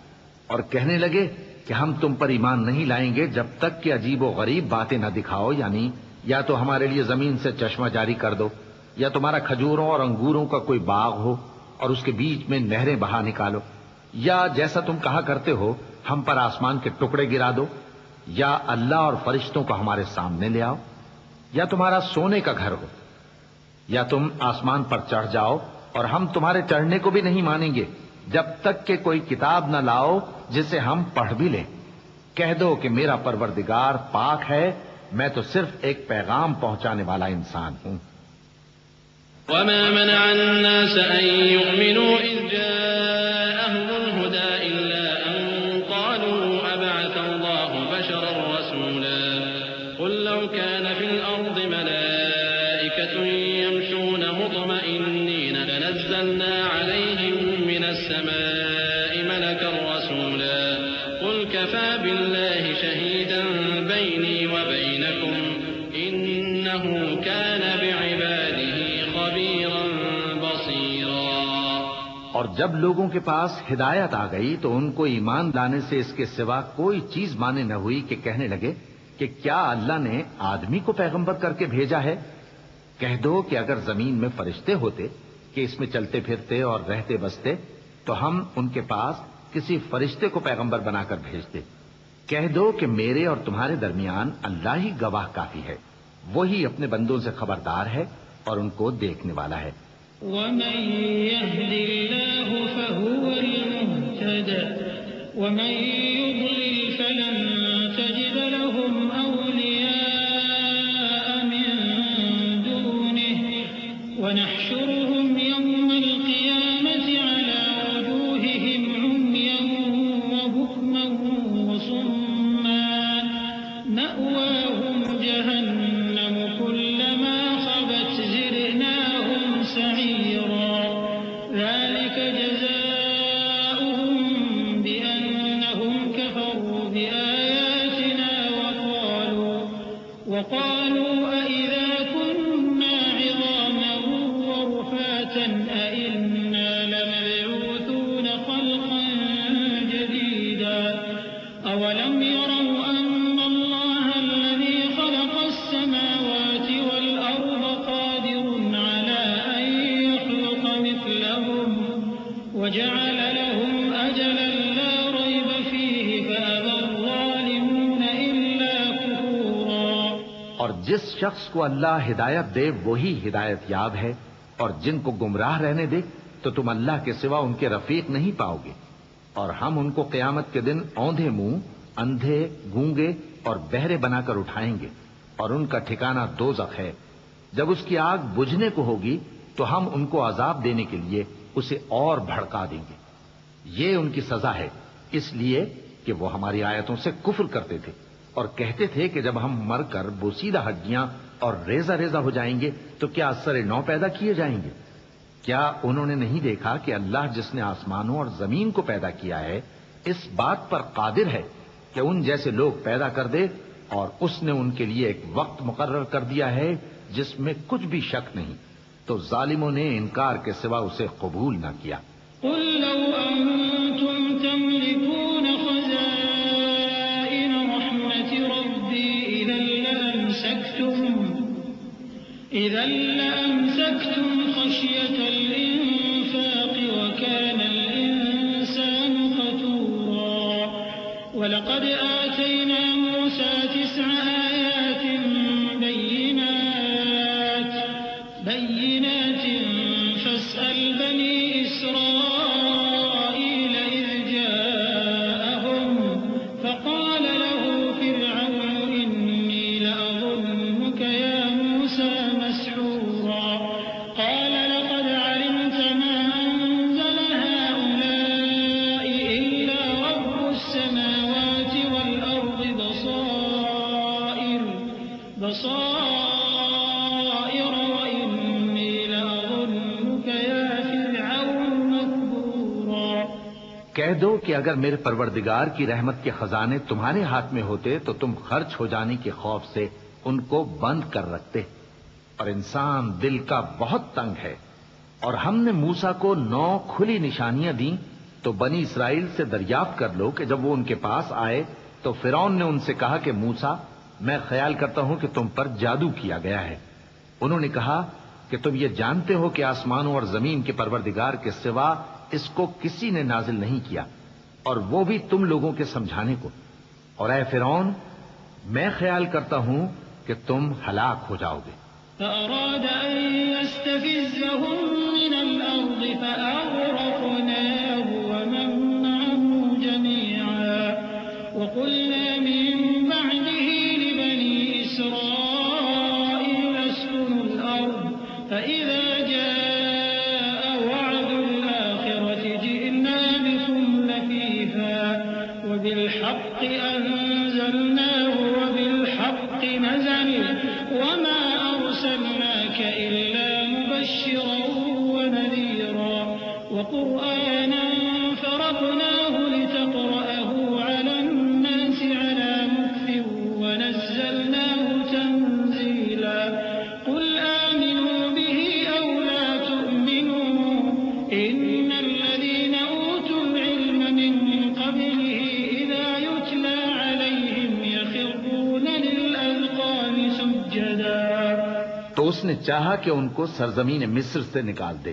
[SPEAKER 2] اور کہنے لگے کہ ہم تم پر ایمان نہیں لائیں گے جب تک کہ عجیب و غریب باتیں نہ دکھاؤ، یعنی یا تو ہمارے لیے زمین سے چشمہ جاری کر دو، یا تمہارا کھجوروں اور انگوروں کا کوئی باغ ہو اور اس کے بیچ میں نہریں بہا نکالو، یا جیسا تم کہا کرتے ہو ہم پر آسمان کے ٹکڑے گرا دو، یا اللہ اور فرشتوں کو ہمارے سامنے لے آؤ، یا تمہارا سونے کا گھر ہو، یا تم آسمان پر چڑھ جاؤ اور ہم تمہارے چڑھنے کو بھی نہیں مانیں گے جب تک کہ کوئی کتاب نہ لاؤ جسے ہم پڑھ بھی لیں. کہہ دو کہ میرا پروردگار پاک ہے، میں تو صرف ایک پیغام پہنچانے والا انسان ہوں.
[SPEAKER 1] وما منع الناس أن يؤمنوا إذ جاءهم الهدى إلا أن قالوا أبعث الله بشرا رسولا قل لو كان في الأرض ملائكة يمشون مطمئنين لنزلنا عليهم من السماء ملكا رسولا قل كفى بالله شهيدا بيني وبينكم إنه كان بعباده خبيرا بصيرا.
[SPEAKER 2] اور جب لوگوں کے پاس ہدایت آ گئی تو ان کو ایمان لانے سے اس کے سوا کوئی چیز مانے نہ ہوئی کہ کہنے لگے کہ کیا اللہ نے آدمی کو پیغمبر کر کے بھیجا ہے. کہہ دو کہ اگر زمین میں فرشتے ہوتے کہ اس میں چلتے پھرتے اور رہتے بستے تو ہم ان کے پاس کسی فرشتے کو پیغمبر بنا کر بھیجتے. کہہ دو کہ میرے اور تمہارے درمیان اللہ ہی گواہ کافی ہے، وہی اپنے بندوں سے خبردار ہے اور ان کو دیکھنے والا ہے.
[SPEAKER 3] ومن يهد الله فهو المهتد ومن يضلل فلن تجد لهم أولياء من دونه ونحشرهم يوم القيامة على وجوههم عميا وبكما وصما مأواهم جهنم كلما خبت زدناهم سعيرا ذلك جزاؤهم بأنهم كفروا بآياتنا وقالوا أئذا كنا عظاما ورفاتا أئنا لمبعوثون خلقا جديدا أولم يروا أن الله الذي خلق السماوات والأرض قادر على أن يخلق مثلهم وجعل لهم أجلا لا ريب فيه فأبى الظالمون إلا كفورا.
[SPEAKER 2] اور جس شخص کو اللہ ہدایت دے وہی ہدایت یاب ہے، اور جن کو گمراہ رہنے دے تو تم اللہ کے سوا ان کے رفیق نہیں پاؤ گے. اور ہم ان کو قیامت کے دن اوندھے منہ، اندھے، گونگے اور بہرے بنا کر اٹھائیں گے، اور ان کا ٹھکانہ دوزخ ہے. جب اس کی آگ بجھنے کو ہوگی تو ہم ان کو عذاب دینے کے لیے اسے اور بھڑکا دیں گے. یہ ان کی سزا ہے اس لیے کہ وہ ہماری آیتوں سے کفر کرتے تھے اور کہتے تھے کہ جب ہم مر کر بوسیدہ ہڈیاں اور ریزہ ریزہ ہو جائیں گے تو کیا سر نو پیدا کیے جائیں گے. کیا انہوں نے نہیں دیکھا کہ اللہ جس نے آسمانوں اور زمین کو پیدا کیا ہے اس بات پر قادر ہے کہ ان جیسے لوگ پیدا کر دے، اور اس نے ان کے لیے ایک وقت مقرر کر دیا ہے جس میں کچھ بھی شک نہیں. تو ظالموں نے انکار کے سوا اسے قبول نہ کیا.
[SPEAKER 3] قل لو أنتم تملكون خزائن رحمة ربي إذا لأمسكتم خشية الإنفاق وكان الإنسان قتورا ولقد آتينا موسى 9 آيات بينات فاسأل بني إسرائيل إذ جاءهم فقال له فرعون إني لأظنك يا موسى مسحورا قال لقد علمت ما أنزل هؤلاء إلا رب السماوات والأرض بصائر وإني لأظنك يا فرعون مكبورا
[SPEAKER 2] کہہ دو کہ اگر میرے پروردگار کی رحمت کے خزانے تمہارے ہاتھ میں ہوتے تو تم خرچ ہو جانے کے خوف سے ان کو بند کر رکھتے، اور انسان دل کا بہت تنگ ہے۔ اور ہم نے موسیٰ کو 9 کھلی نشانیاں دیں، تو بنی اسرائیل سے دریافت کر لو کہ جب وہ ان کے پاس آئے تو فرعون نے ان سے کہا کہ موسیٰ، میں خیال کرتا ہوں کہ تم پر جادو کیا گیا ہے۔ انہوں نے کہا کہ تم یہ جانتے ہو کہ آسمانوں اور زمین کے پروردگار کے سوا اس کو کسی نے نازل نہیں کیا، اور وہ بھی تم لوگوں کے سمجھانے کو، اور اے فرعون، میں خیال کرتا ہوں کہ تم ہلاک ہو جاؤ گے۔
[SPEAKER 3] فأراد أن يستفزهم من الأرض فأغرقناه ومن معه جميعا وقلنا من بعده لبني إسرائيل اسكنوا الأرض فإذا جاء وعد الآخرة جئنا بكم لفيفا وبالحق أنزلناه وبالحق نزل وما أرسلناك إلا مبشرا ونذيرا وقرآنا فرقناه لتقرأه على الناس على مكث ونزلناه تنزيلا قل آمنوا به أو لا تؤمنوا إن الذين أوتوا العلم من قبله إذا يتلى عليهم يخرون للأذقان سجدا۔
[SPEAKER 2] تو اس نے چاہا کہ ان کو سرزمین مصر سے نکال دے،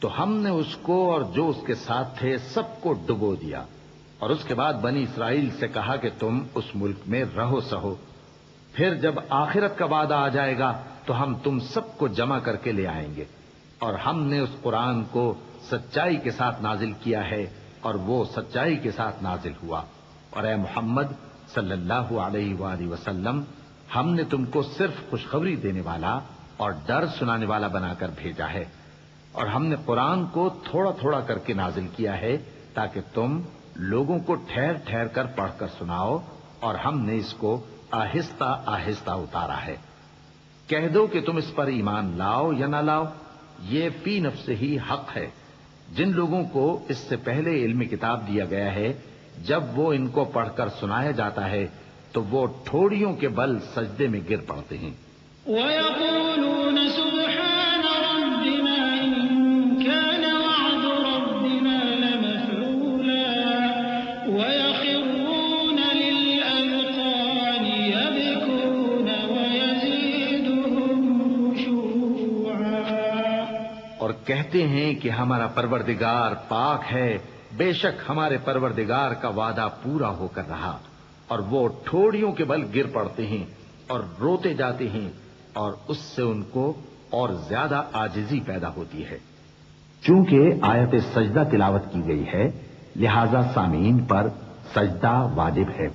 [SPEAKER 2] تو ہم نے اس کو اور جو اس کے ساتھ تھے سب کو ڈبو دیا، اور اس کے بعد بنی اسرائیل سے کہا کہ تم اس ملک میں رہو سہو، پھر جب آخرت کا وعدہ آ جائے گا تو ہم تم سب کو جمع کر کے لے آئیں گے۔ اور ہم نے اس قرآن کو سچائی کے ساتھ نازل کیا ہے، اور وہ سچائی کے ساتھ نازل ہوا۔ اور اے محمد صلی اللہ علیہ وآلہ وسلم، ہم نے تم کو صرف خوشخبری دینے والا اور ڈر سنانے والا بنا کر بھیجا ہے، اور ہم نے قرآن کو تھوڑا تھوڑا کر کے نازل کیا ہے تاکہ تم لوگوں کو ٹھہر ٹھہر کر پڑھ کر سناؤ، اور ہم نے اس کو آہستہ آہستہ اتارا ہے۔ کہہ دو کہ تم اس پر ایمان لاؤ یا نہ لاؤ، یہ فی نفس ہی حق ہے۔ جن لوگوں کو اس سے پہلے علم کتاب دیا گیا ہے، جب وہ ان کو پڑھ کر سنایا جاتا ہے تو وہ ٹھوڑیوں کے بل سجدے میں گر پڑتے ہیں۔
[SPEAKER 3] وَيَقُولُونَ سُبْحَانَ رَبِّنَا إِن كَانَ وَعْدُ رَبِّنَا لَمَفْعُولًا وَيَخِرُّونَ لِلْأَذْقَانِ يَبْكُونَ وَيَزِيدُهُمْ خُشُوعًا۔
[SPEAKER 2] اور کہتے ہیں کہ ہمارا پروردگار پاک ہے، بے شک ہمارے پروردگار کا وعدہ پورا ہو کر رہا، اور وہ ٹھوڑیوں کے بل گر پڑتے ہیں اور روتے جاتے ہیں، اور اس سے ان کو اور زیادہ عاجزی پیدا ہوتی ہے۔ چونکہ آیت سجدہ تلاوت کی گئی ہے، لہذا سامعین پر سجدہ واجب ہے۔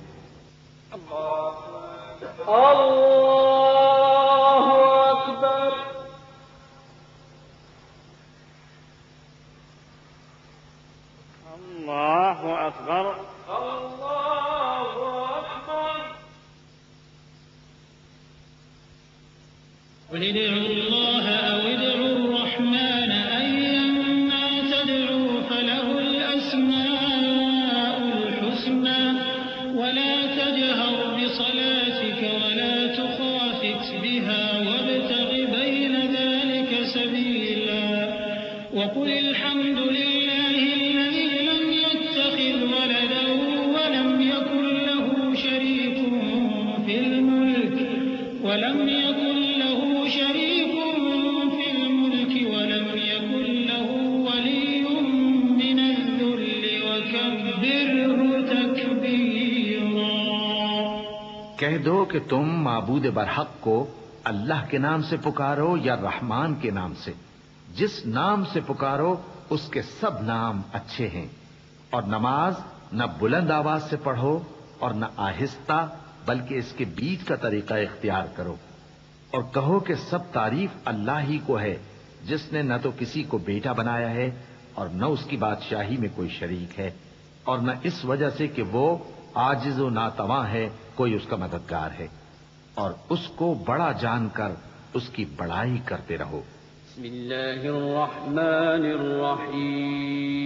[SPEAKER 3] اللہ اکبر۔
[SPEAKER 4] اللہ اکبر۔
[SPEAKER 3] قل ادعوا الله أو ادعوا الرحمن أيما تدعوا فله الأسماء الحسنى ولا تجهر بصلاتك ولا تخافت بها وابتغ بين ذلك سبيلا وقل الحمد لله الذي لم يتخذ ولدا ولم يكن له شريك في الملك ولم يكن له شريك في الملك ولم يكن له ولي
[SPEAKER 2] کہہ دو کہ تم معبود برحق کو اللہ کے نام سے پکارو یا رحمان کے نام سے، جس نام سے پکارو اس کے سب نام اچھے ہیں، اور نماز نہ بلند آواز سے پڑھو اور نہ آہستہ، بلکہ اس کے بیچ کا طریقہ اختیار کرو، اور کہو کہ سب تعریف اللہ ہی کو ہے، جس نے نہ تو کسی کو بیٹا بنایا ہے اور نہ اس کی بادشاہی میں کوئی شریک ہے، اور نہ اس وجہ سے کہ وہ عاجز و ناتواں ہے کوئی اس کا مددگار ہے، اور اس کو بڑا جان کر اس کی بڑائی کرتے رہو۔
[SPEAKER 1] بسم اللہ الرحمن الرحیم۔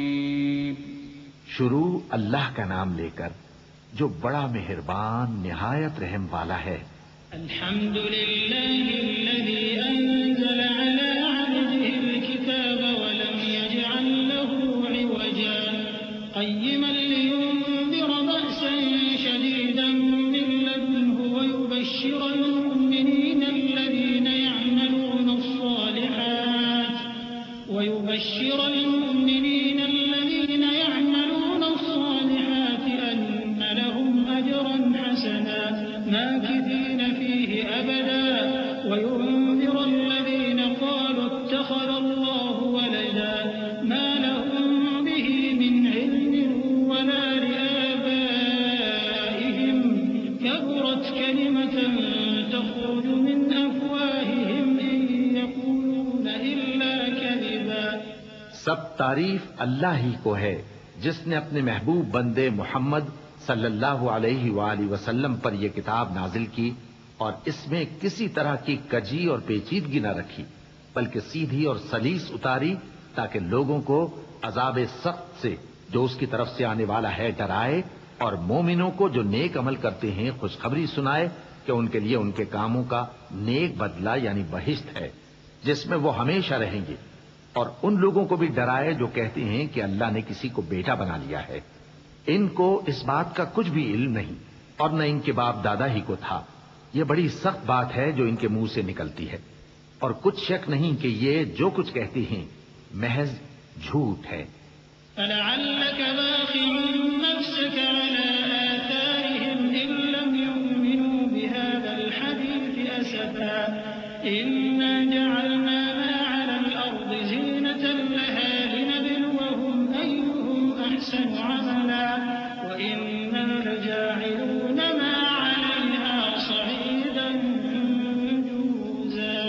[SPEAKER 2] شروع اللہ کا نام لے کر جو بڑا مہربان نہایت رحم والا ہے۔
[SPEAKER 3] الحمد لله الذي أنزل على عبده الكتاب ولم يجعل له عوجا قيما لينذر بأسا شديدا من لدنه ويبشر المؤمنين الذين يعملون الصالحات أن لهم أجرا حسنا ماكثين فيه أبدا وينذر الذين قالوا اتخذ الله ولدا ما لهم به من علم ولا لآبائهم كبرت كلمة تخرج من أفواههم إن يقولون إلا كذبا۔
[SPEAKER 2] سب تعریف اللہ ہی کو ہے جس نے اپنے محبوب بندے محمد صلی اللہ علیہ وآلہ وسلم پر یہ کتاب نازل کی اور اس میں کسی طرح کی کجی اور پیچیدگی نہ رکھی، بلکہ سیدھی اور سلیس اتاری تاکہ لوگوں کو عذاب سخت سے جو اس کی طرف سے آنے والا ہے ڈرائے، اور مومنوں کو جو نیک عمل کرتے ہیں خوشخبری سنائے کہ ان کے لیے ان کے کاموں کا نیک بدلہ یعنی بہشت ہے جس میں وہ ہمیشہ رہیں گے، اور ان لوگوں کو بھی ڈرائے جو کہتے ہیں کہ اللہ نے کسی کو بیٹا بنا لیا ہے۔ ان کو اس بات کا کچھ بھی علم نہیں اور نہ ان کے باپ دادا ہی کو تھا۔ یہ بڑی سخت بات ہے جو ان کے منہ سے نکلتی ہے، اور کچھ شک نہیں کہ یہ جو کچھ کہتے ہیں محض جھوٹ ہے۔
[SPEAKER 3] فلعلك باخع نفسك على آثارهم إن لم يؤمنوا بهذا الحديث أسفا إنا جعلنا ما على الأرض زينة لها لنبلوهم أيهم أحسن عملا وإنا لجاعلون ما عليها صعيدا جرزا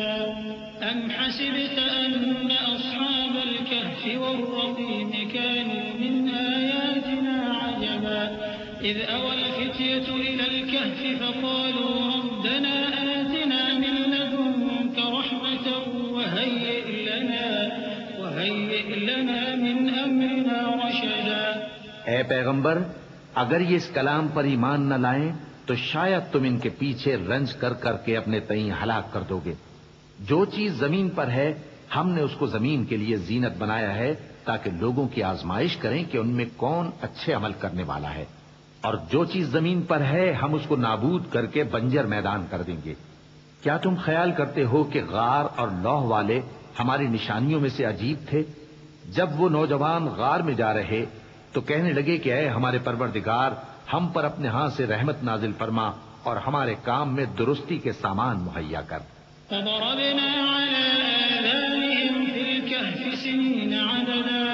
[SPEAKER 3] أم حسبت أن أصحاب الكهف والرقيم كانوا من آياتنا عجبا إذ أوى الفتية إلى الكهف فقالوا ربنا آتنا من لدنك رحمة وهيئ لنا من أمرنا رشدا۔
[SPEAKER 2] اے پیغمبر، اگر یہ اس کلام پر ایمان نہ لائیں تو شاید تم ان کے پیچھے رنج کر کر کے اپنے تئیں ہلاک کر دو گے۔ جو چیز زمین پر ہے ہم نے اس کو زمین کے لیے زینت بنایا ہے تاکہ لوگوں کی آزمائش کریں کہ ان میں کون اچھے عمل کرنے والا ہے، اور جو چیز زمین پر ہے ہم اس کو نابود کر کے بنجر میدان کر دیں گے۔ کیا تم خیال کرتے ہو کہ غار اور لوح والے ہماری نشانیوں میں سے عجیب تھے؟ جب وہ نوجوان غار میں جا رہے تو کہنے لگے کہ اے ہمارے پروردگار، ہم پر اپنے ہاں سے رحمت نازل فرما اور ہمارے کام میں درستی کے سامان مہیا کر۔
[SPEAKER 3] فضربنا على آذانهم في الكهف سنين عددا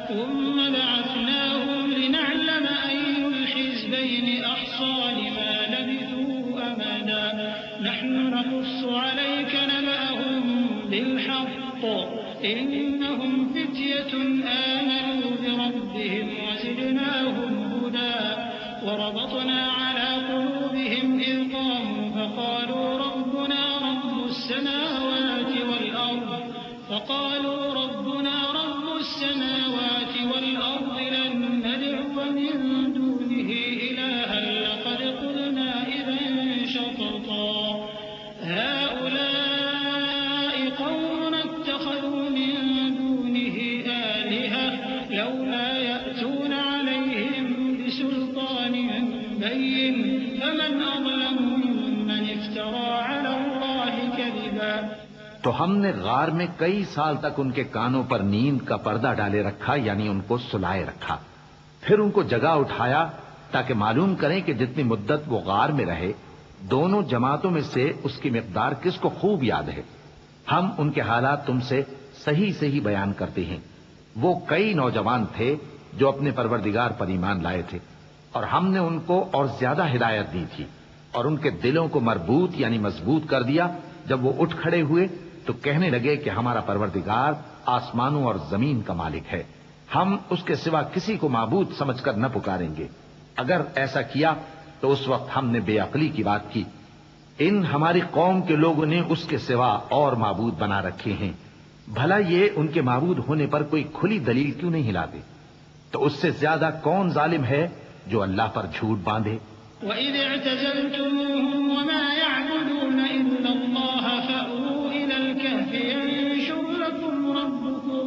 [SPEAKER 3] ثم بعثناهم لنعلم أي الحزبين أحصى لما لبثوا أمدا نحن نقص عليك نبأهم بالحق إنهم فتية آمنوا بربهم وزدناهم هدى وربطنا على قلوبهم إذ قاموا فقالوا ربنا رب السماوات والأرض لن ندعو من دونه إلها لقد قلنا إذا شططا هؤلاء قوم اتخذوا من دونه آلهة لولا يأتون عليهم بسلطان بين فمن أظلم ممن افترى على الله كذبا۔
[SPEAKER 2] تو ہم نے غار میں کئی سال تک ان کے کانوں پر نیند کا پردہ ڈالے رکھا، یعنی ان کو سلائے رکھا، پھر ان کو جگا اٹھایا تاکہ معلوم کریں کہ جتنی مدت وہ غار میں رہے دونوں جماعتوں میں سے اس کی مقدار کس کو خوب یاد ہے؟ ہم ان کے حالات تم سے صحیح سے ہی بیان کرتے ہیں۔ وہ کئی نوجوان تھے جو اپنے پروردگار پر ایمان لائے تھے، اور ہم نے ان کو اور زیادہ ہدایت دی تھی، اور ان کے دلوں کو مربوط یعنی مضبوط کر دیا۔ جب وہ اٹھ کھڑے ہوئے تو کہنے لگے کہ ہمارا پروردگار آسمانوں اور زمین کا مالک ہے، ہم اس کے سوا کسی کو معبود سمجھ کر نہ پکاریں گے۔ اگر ایسا کیا تو اس وقت ہم نے بے عقلی کی بات کی۔ ان ہماری قوم کے لوگوں نے اس کے سوا اور معبود بنا رکھے ہیں، بھلا یہ ان کے معبود ہونے پر کوئی کھلی دلیل کیوں نہیں لاتے؟ تو اس سے زیادہ کون ظالم ہے جو اللہ پر جھوٹ باندھے؟
[SPEAKER 3] وَإِذِ اعْتَزَلْتُمُوهُمْ وَمَا يَعْبُدُونَ إِلَّا اللَّهَ فَأْوُوا إِلَى الْكَهْفِ يَنشُرْ لَكُمْ رَبُّكُم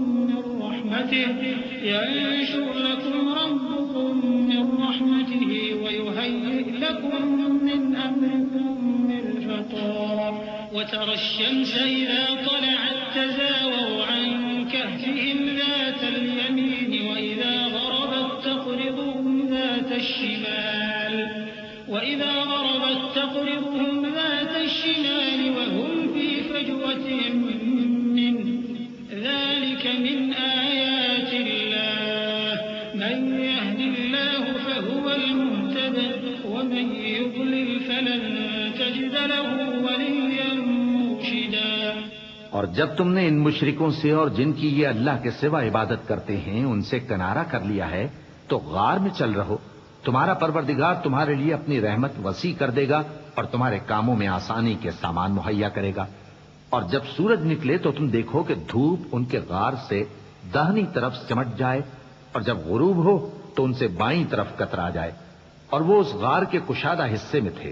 [SPEAKER 3] مِّن رَّحْمَتِهِ وَيُهَيِّئْ لَكُم مِّنْ أَمْرِكُم مِّرْفَقًا وَتَرَى الشَّمْسَ إِذَا طَلَعَت تَّزَاوَرُ عَن كَهْفِهِمْ ذَاتَ الْيَمِينِ وَإِذَا غَرَبَت تَّقْرِضُهُمْ ذَاتَ الشِّمَالِ وَهُمْ فِي فَجْوَةٍ مِّنْهُ ذَلِكَ مِنْ آيَاتِ اللَّهِ مَن يَهْدِ اللَّهُ فَهُوَ الْمُهْتَدِ وَمَن يُضْلِلْ فَلَن تَجِدَ لَهُ وَلِيًّا مُّرْشِدًا۔
[SPEAKER 2] اور جب تم نے ان مشرکوں سے اور جن کی یہ اللہ کے سوا عبادت کرتے ہیں ان سے کنارہ کر لیا ہے تو غار میں چل رہو، تمہارا پروردگار تمہارے لیے اپنی رحمت وسیع کر دے گا اور تمہارے کاموں میں آسانی کے سامان مہیا کرے گا۔ اور جب سورج نکلے تو تم دیکھو کہ دھوپ ان کے غار سے داہنی طرف سمٹ جائے، اور جب غروب ہو تو ان سے بائیں طرف کترا جائے، اور وہ اس غار کے کشادہ حصے میں تھے۔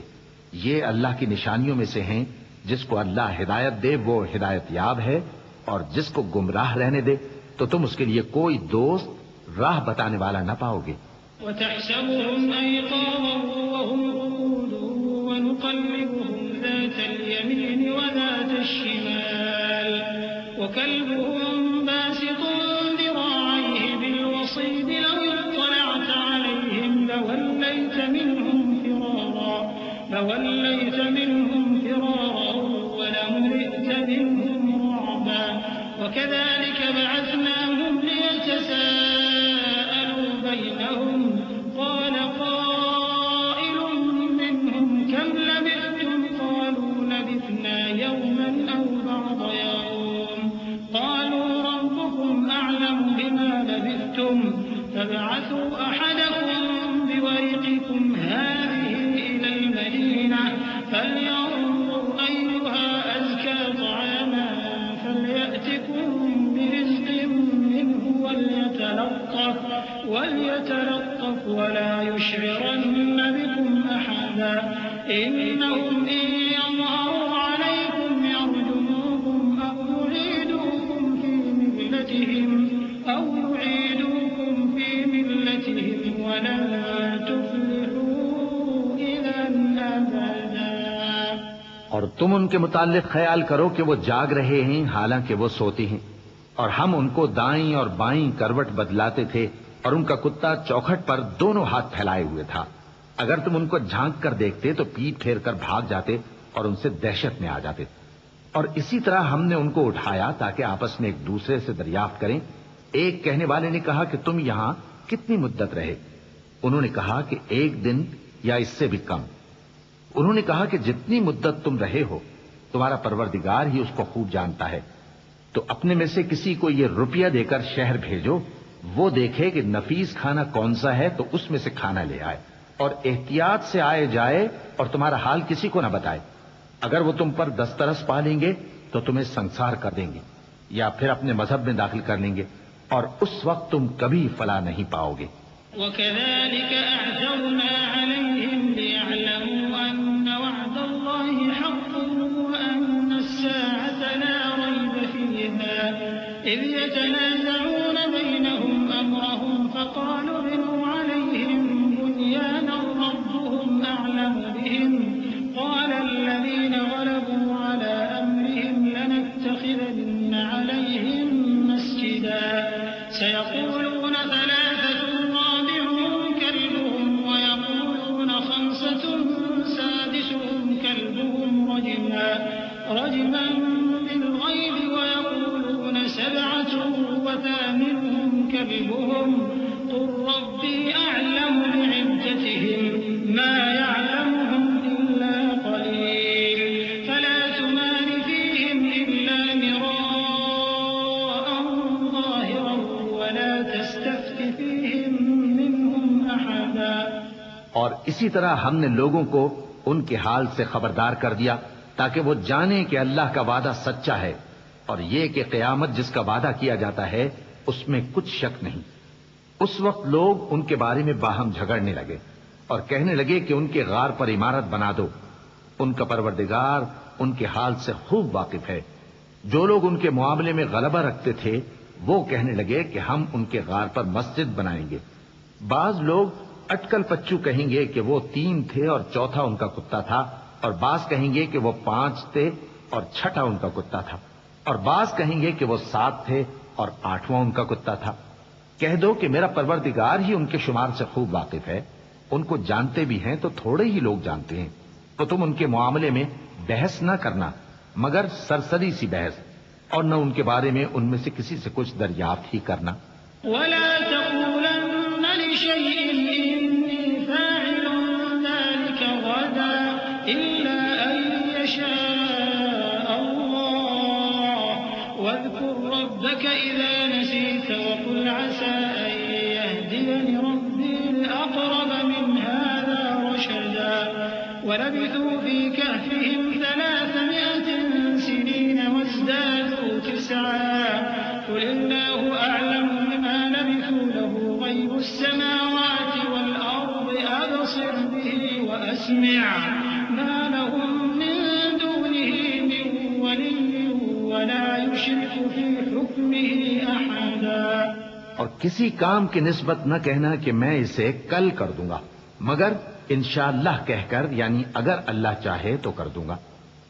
[SPEAKER 2] یہ اللہ کی نشانیوں میں سے ہیں، جس کو اللہ ہدایت دے وہ ہدایت یاب ہے، اور جس کو گمراہ رہنے دے تو تم اس کے لیے کوئی دوست راہ بتانے والا نہ پاؤ گے۔
[SPEAKER 3] وَتَحْسَبُهُمْ أَيْقَاظًا وَهُمْ رُقُودٌ وَنُقَلِّبُهُمْ ذَاتَ الْيَمِينِ وَذَاتَ الشِّمَالِ وَكَلْبُهُمْ بَاسِطٌ ذِرَاعَيْهِ بِالْوَصِيدِ لَوِ اطَّلَعْتَ عَلَيْهِمْ لَوَلَّيْتَ مِنْهُمْ فِرَارًا وَلَمُلِئْتَ مِنْهُمْ رُعْبًا وَكَذَلِكَ بَعَثْنَاهُمْ لِيَتَسَاءَلُوا بَيْنَهُمْ قَالَ قَائِلٌ مِّنْهُمْ كَمْ لَبِثْتُمْ قَالُوا لَبِثْنَا يَوْمًا أَوْ بَعْضَ يَوْمٍ قَالُوا رَبُّكُمْ أَعْلَمُ بِمَا لَبِثْتُمْ فَابْعَثُوا أَحَدَكُم بِوَرِقِكُمْ هَٰذِهِ إِلَى الْمَدِينَةِ فَلْيَنظُرْ أَيُّهَا أَزْكَىٰ طَعَامًا فَلْيَأْتِكُم بِرِزْقٍ مِّنْهُ وَلْيَتَلَطَّفْ وَلَا يُشْعِرَنَّ بِكُمْ أَحَدًا إِنَّهُمْ إِن يَظْهَرُوا عَلَيْكُمْ يَرْجُمُوكُمْ أَوْ يُعِيدُوكُمْ فِي مِلَّتِهِمْ وَلَن تُفْلِحُوا إِذًا أَبَدًا۔
[SPEAKER 2] اور تم ان کے متعلق خیال کرو کہ وہ جاگ رہے ہیں حالانکہ وہ سوتے ہیں، اور ہم ان کو دائیں اور بائیں کروٹ بدلاتے تھے، اور ان کا کتا چوکھٹ پر دونوں ہاتھ پھیلائے ہوئے تھا۔ اگر تم ان کو جھانک کر دیکھتے تو پیٹ پھیر کر بھاگ جاتے اور ان سے دہشت میں آ جاتے۔ اور اسی طرح ہم نے ان کو اٹھایا تاکہ آپس میں ایک دوسرے سے دریافت کریں۔ ایک کہنے والے نے کہا کہ تم یہاں کتنی مدت رہے؟ انہوں نے کہا کہ 1 دن یا اس سے بھی کم۔ انہوں نے کہا کہ جتنی مدت تم رہے ہو تمہارا پروردگار ہی اس کو خوب جانتا ہے، تو اپنے میں سے کسی کو یہ روپیہ دے کر شہر بھیجو، وہ دیکھے کہ نفیس کھانا کون سا ہے تو اس میں سے کھانا لے آئے، اور احتیاط سے آئے جائے اور تمہارا حال کسی کو نہ بتائے۔ اگر وہ تم پر دسترس پا لیں گے تو تمہیں سنسار کر دیں گے یا پھر اپنے مذہب میں داخل کر لیں گے، اور اس وقت تم کبھی فلاح نہیں پاؤ گے۔
[SPEAKER 3] وَكَذَلِكَ أَعْثَرْنَا عَلَيْهِمْ لِيَعْلَمُوا أَنَّ وَعْدَ اللَّهِ حَقٌّ وَأَنَّ السَّاعَةَ لَا رَيْبَ فِيهَا إِذْ يَتَنَازَعُونَ بَيْنَهُمْ أَمْرَهُمْ فَقَالُوا ابْنُوا عَلَيْهِم بُنْيَانًا رَّبُّهُمْ أَعْلَمُ بِهِمْ قَالَ الَّذِينَ غَلَبُوا عَلَىٰ أَمْرِهِمْ لَنَتَّخِذَنَّ عَلَيْهِم مَّسْجِدًا سَيَقُولُونَ ثَلَاثَةٌ رَّابِعُهُمْ كَلْبُهُمْ وَيَقُولُونَ خَمْسَةٌ سَادِسُهُمْ رجما بالغيب ويقولون 7 وثامنهم كلبهم قل ربي أعلم بعدتهم ما يعلمهم إلا قليل فلا تمار فيهم إلا مراء ظاهرا ولا تستفت فيهم منهم أحدا.
[SPEAKER 2] اور اسی طرح ہم نے لوگوں کو ان کے حال سے خبردار کر دیا تاکہ وہ جانیں کہ اللہ کا وعدہ سچا ہے اور یہ کہ قیامت جس کا وعدہ کیا جاتا ہے اس میں کچھ شک نہیں. اس وقت لوگ ان کے بارے میں باہم جھگڑنے لگے اور کہنے لگے کہ ان کے غار پر عمارت بنا دو. ان کا پروردگار ان کے حال سے خوب واقف ہے. جو لوگ ان کے معاملے میں غلبہ رکھتے تھے وہ کہنے لگے کہ ہم ان کے غار پر مسجد بنائیں گے. بعض لوگ اٹکل پچو کہیں گے کہ وہ 3 تھے اور چوتھا ان کا کتا تھا، اور بعض کہیں گے کہ وہ 5 تھے اور چھٹا ان کا کتا تھا، اور بعض کہیں گے کہ وہ 7 تھے اور 8واں ان کا کتا تھا. کہہ دو کہ میرا پروردگار ہی ان کے شمار سے خوب واقف ہے. ان کو جانتے بھی ہیں تو تھوڑے ہی لوگ جانتے ہیں. تو تم ان کے معاملے میں بحث نہ کرنا مگر سرسری سی بحث، اور نہ ان کے بارے میں ان میں سے کسی سے کچھ دریافت ہی کرنا.
[SPEAKER 3] ولا تقولن لشيء إني فاعل ذلك غدا إلا أن يشاء الله واذكر ربك إذا نسيت وقل عسى أن يهديني ربي لأقرب من هذا رشدا. ولبثوا في كهفهم 300 سنين وازدادوا 9 قل الله أعلم بما لبثوا له غيب السماوات والأرض أبصر به وأسمع ما لهم من دونه من ولي ولا يشرك في حكمه أحدا.
[SPEAKER 2] اور کسی کام کی نسبت نہ کہنا کہ میں اسے کل کر دوں گا مگر انشاءاللہ کہہ کر، یعنی اگر اللہ چاہے تو کر دوں گا.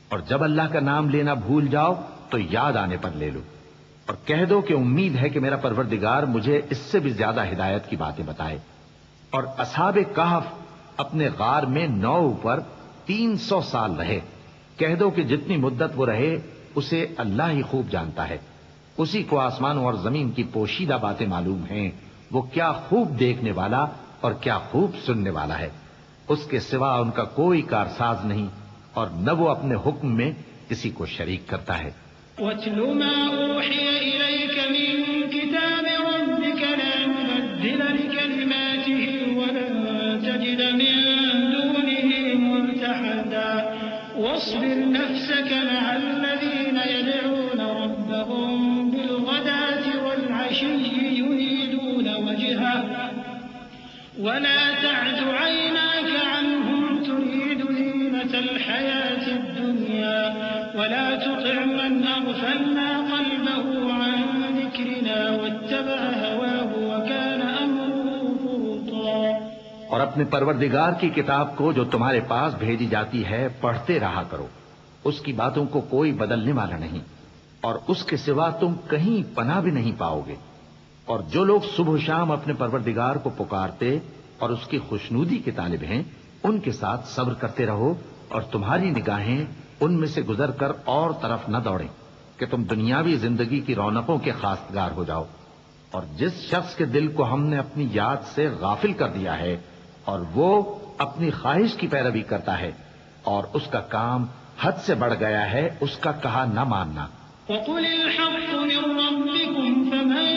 [SPEAKER 2] اور جب اللہ کا نام لینا بھول جاؤ تو یاد آنے پر لے لو. اور کہہ دو کہ امید ہے کہ میرا پروردگار مجھے اس سے بھی زیادہ ہدایت کی باتیں بتائے. اور اصحاب کہف اپنے غار میں 9 پر 300 سال رہے. کہہ دو کہ جتنی مدت وہ رہے اسے اللہ ہی خوب جانتا ہے. اسی کو آسمانوں اور زمین کی پوشیدہ باتیں معلوم ہیں. وہ کیا خوب دیکھنے والا اور کیا خوب سننے والا ہے. اس کے سوا ان کا کوئی کارساز نہیں اور نہ وہ اپنے حکم میں کسی کو شریک کرتا ہے.
[SPEAKER 3] وَاتْلُ مَا أُوحِيَ إِلَيْكَ مِن كِتَابِ رَبِّكَ لَا مُبَدِّلَ لِكَلِمَاتِهِ وَلَن تَجِدَ مِن دُونِهِ مُلْتَحَدًا. وَاصْبِرْ نَفْسَكَ مَعَ الَّذِينَ يَدْعُونَ رَبَّهُم بِالْغَدَاةِ وَالْعَشِيِّ يُرِيدُونَ وَجْهَهُ وَلَا تَعْدُ عَيْنَاكَ عَنْهُمْ تُرِيدُ زِينَةَ الْحَيَاةِ الدُّنْيَا وَلَا تُطِعْ مَنْ أَغْفَلْنَا قَلْبَهُ عَنْ ذِكْرِنَا وَاتَّبَعَ هَوَاهُ وَكَانَ أَمْرُهُ فُرُطًا.
[SPEAKER 2] اور اپنے پروردگار کی کتاب کو جو تمہارے پاس بھیجی جاتی ہے پڑھتے رہا کرو. اس کی باتوں کو کوئی بدلنے والا نہیں اور اس کے سوا تم کہیں پناہ بھی نہیں پاؤ گے. اور جو لوگ صبح و شام اپنے پروردگار کو پکارتے اور اس کی خوشنودی کے طالب ہیں ان کے ساتھ صبر کرتے رہو اور تمہاری نگاہیں ان میں سے گزر کر اور طرف نہ دوڑیں کہ تم دنیاوی زندگی کی رونقوں کے خواستگار ہو جاؤ. اور جس شخص کے دل کو ہم نے اپنی یاد سے غافل کر دیا ہے اور وہ اپنی خواہش کی پیروی کرتا ہے اور اس کا کام حد سے بڑھ گیا ہے، اس کا کہا نہ ماننا.
[SPEAKER 3] وَقُلِ الْحَقُّ مِن رَّبِّكُمْ فَمَن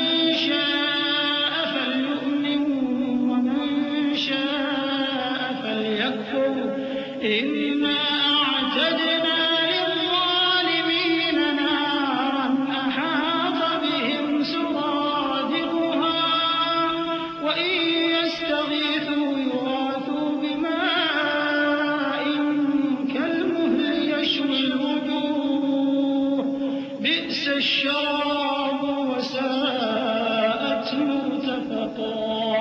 [SPEAKER 3] شَاءَ فَلْيُؤْمِن وَمَن شَاءَ فَلْيَكْفُرْ إِنَّا أَعْتَدْنَا لِلظَّالِمِينَ نَارًا أَحَاطَ بِهِمْ سُرَادِقُهَا وَإِن يَسْتَغِيثُوا يُغَاثُوا بِمَاءٍ كَالْمُهْلِ يَشْوِي الْوُجُوهَ بِئْسَ الشَّرَابُ وَسَاءَتْ مُرْتَفَقًا.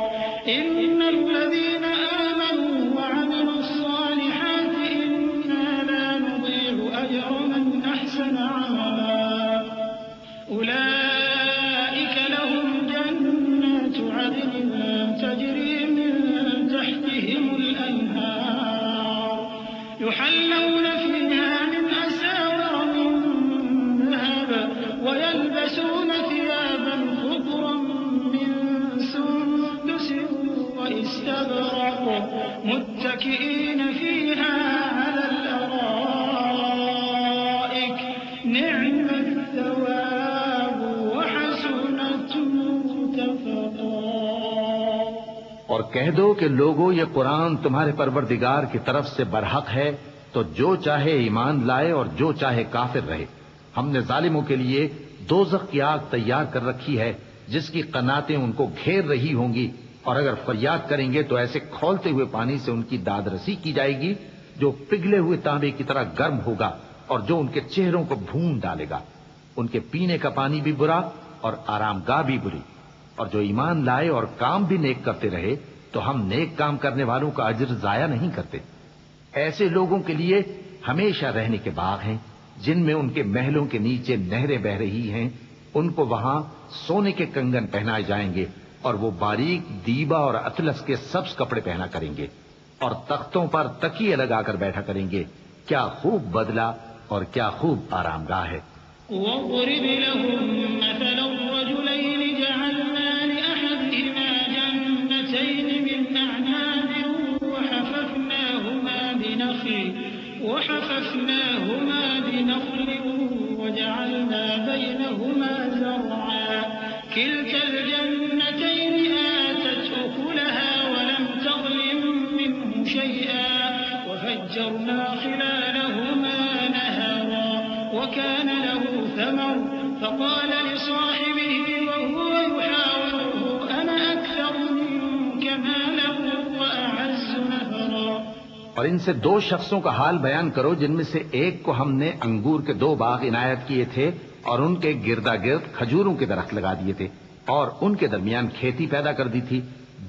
[SPEAKER 3] إِنَّ الَّذِينَ آمَنُوا وَعَمِلُوا الصَّالِحَاتِ إِنَّا لَا نُضِيعُ أَجْرَ مَنْ أَحْسَنَ عَمَلًا. أُولَئِكَ لَهُمْ جَنَّاتُ عَدْنٍ تَجْرِي مِن تَحْتِهِمُ الْأَنْهَارُ يُحَلَّوْنَ فِيهَا مِنْ أَسَاوِرَ مِن نعم الثواب وحسنت مرتفقا۔
[SPEAKER 2] اور کہہ دو کہ لوگو یہ قرآن تمہارے پروردگار کی طرف سے برحق ہے، تو جو چاہے ایمان لائے اور جو چاہے کافر رہے۔ ہم نے ظالموں کے لیے دوزخ کی آگ تیار کر رکھی ہے جس کی قناتیں ان کو گھیر رہی ہوں گی، اور اگر فریاد کریں گے تو ایسے کھولتے ہوئے پانی سے ان کی داد رسی کی جائے گی جو پگھلے ہوئے تانبے کی طرح گرم ہوگا اور جو ان کے چہروں کو بھون ڈالے گا۔ ان کے پینے کا پانی بھی برا اور آرام گاہ بھی بری۔ اور جو ایمان لائے اور کام بھی نیک کرتے رہے تو ہم نیک کام کرنے والوں کا اجر ضائع نہیں کرتے۔ ایسے لوگوں کے لیے ہمیشہ رہنے کے باغ ہیں جن میں ان کے محلوں کے نیچے نہریں بہ رہی ہیں، ان کو وہاں سونے کے کنگن پہنائے جائیں گے اور وہ باریک دیبا اور اطلس کے سبز کپڑے پہنا کریں گے اور تختوں پر تکیے لگا کر بیٹھا کریں گے۔ کیا خوب بدلہ اور کیا خوب آرام گاہ ہے۔
[SPEAKER 3] واضرب لهم مثلا الرجلين جعلنا لأحدهما جنتين من أعناب وحففناهما بنخل وجعلنا بينهما زرعا كلتا الجنتين آتت أكلها ولم تظلم منه شيئا وفجرنا خلالهما نهرا وكان له ثمر فقال لصاحبه وهو يحاوره أنا أكثر منك مالا وأعز نفرا۔
[SPEAKER 2] اور ان سے دو شخصوں کا حال بیان کرو جن میں سے ایک کو ہم نے انگور کے 2 باغ عنایت کیے تھے اور ان کے گردا گرد کھجوروں کے درخت لگا دیے تھے اور ان کے درمیان کھیتی پیدا کر دی تھی۔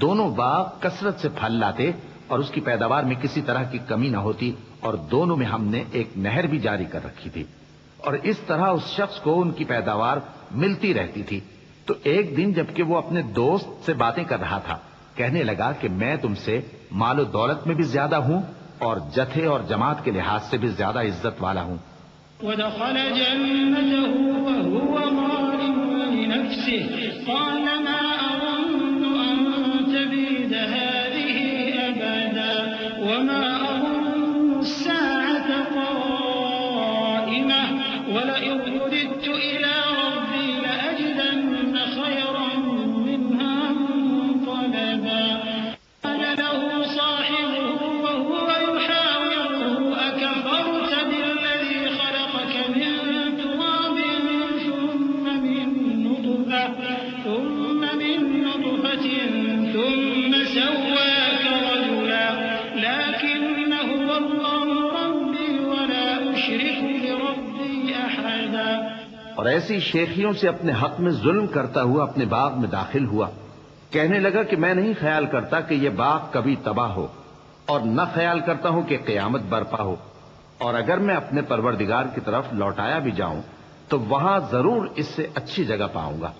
[SPEAKER 2] دونوں باغ کثرت سے پھل لاتے اور اس کی پیداوار میں کسی طرح کی کمی نہ ہوتی، اور دونوں میں ہم نے ایک نہر بھی جاری کر رکھی تھی، اور اس طرح اس شخص کو ان کی پیداوار ملتی رہتی تھی۔ تو ایک دن جبکہ وہ اپنے دوست سے باتیں کر رہا تھا، کہنے لگا کہ میں تم سے مال و دولت میں بھی زیادہ ہوں اور جتھے اور جماعت کے لحاظ سے بھی زیادہ عزت والا ہوں۔
[SPEAKER 3] ودخل جنته وهو ظالم لنفسه قال ما أظن أن تبيد هذه أبدا وما أظن الساعة قائمة ولئن رددت إلى ربي لأجدن خيرا منها منقلبا قال له صاحبه وهو يحاوره أكفرت بالذي خلقك من تراب ثم من نطفة ثم سواك رجلا لكن هو الله ربي ولا أشرك بربي أحدا۔
[SPEAKER 2] اور ایسی شیخیوں سے اپنے حق میں ظلم کرتا ہوا اپنے باغ میں داخل ہوا، کہنے لگا کہ میں نہیں خیال کرتا کہ یہ باغ کبھی تباہ ہو، اور نہ خیال کرتا ہوں کہ قیامت برپا ہو، اور اگر میں اپنے پروردگار کی طرف لوٹایا بھی جاؤں تو وہاں ضرور اس سے اچھی جگہ پاؤں گا۔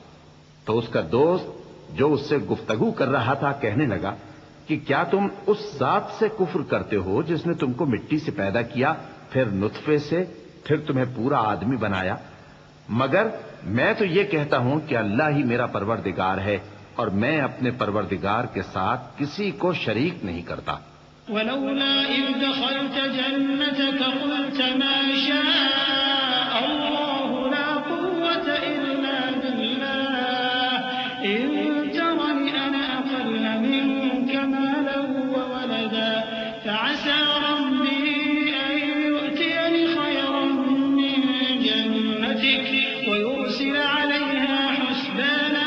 [SPEAKER 2] تو اس کا دوست جو اس سے گفتگو کر رہا تھا کہنے لگا کہ کیا تم اس ذات سے کفر کرتے ہو جس نے تم کو مٹی سے پیدا کیا، پھر نطفے سے، پھر تمہیں پورا آدمی بنایا؟ مگر میں تو یہ کہتا ہوں کہ اللہ ہی میرا پروردگار ہے اور میں اپنے پروردگار کے ساتھ کسی کو شریک نہیں کرتا۔
[SPEAKER 3] ولولا إذ دخلت جنتك قلت ما شاء الله لا قوة إلا بالله إن ترني أنا أقل منك مالا وولدا فعسى ربي أن يؤتيني خيرا من جنتك ويرسل عليها حسبانا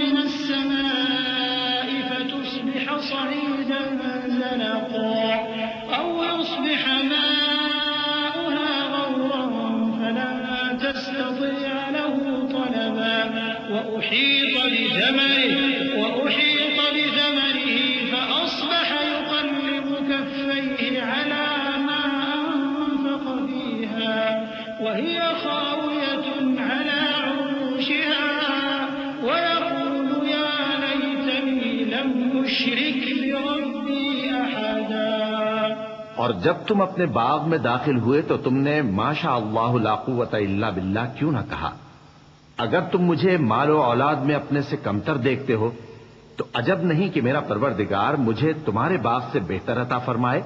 [SPEAKER 3] من السماء فتصبح صعيدا زلقا أو يصبح ماؤها غورا فلن تستطيع له طلبا وأحيط بثمره فأصبح يقلب كفيه على ما أنفق فيها وهي خاوية على عروشها ويقول يا ليتني لم أشرك بربي أحدا۔
[SPEAKER 2] اور جب تم اپنے باغ میں داخل ہوئے تو تم نے ما شاء اللہ لا قوت الا باللہ کیوں نہ کہا؟ اگر تم مجھے مال و اولاد میں اپنے سے کمتر دیکھتے ہو تو عجب نہیں کہ میرا پروردگار مجھے تمہارے باغ سے بہتر عطا فرمائے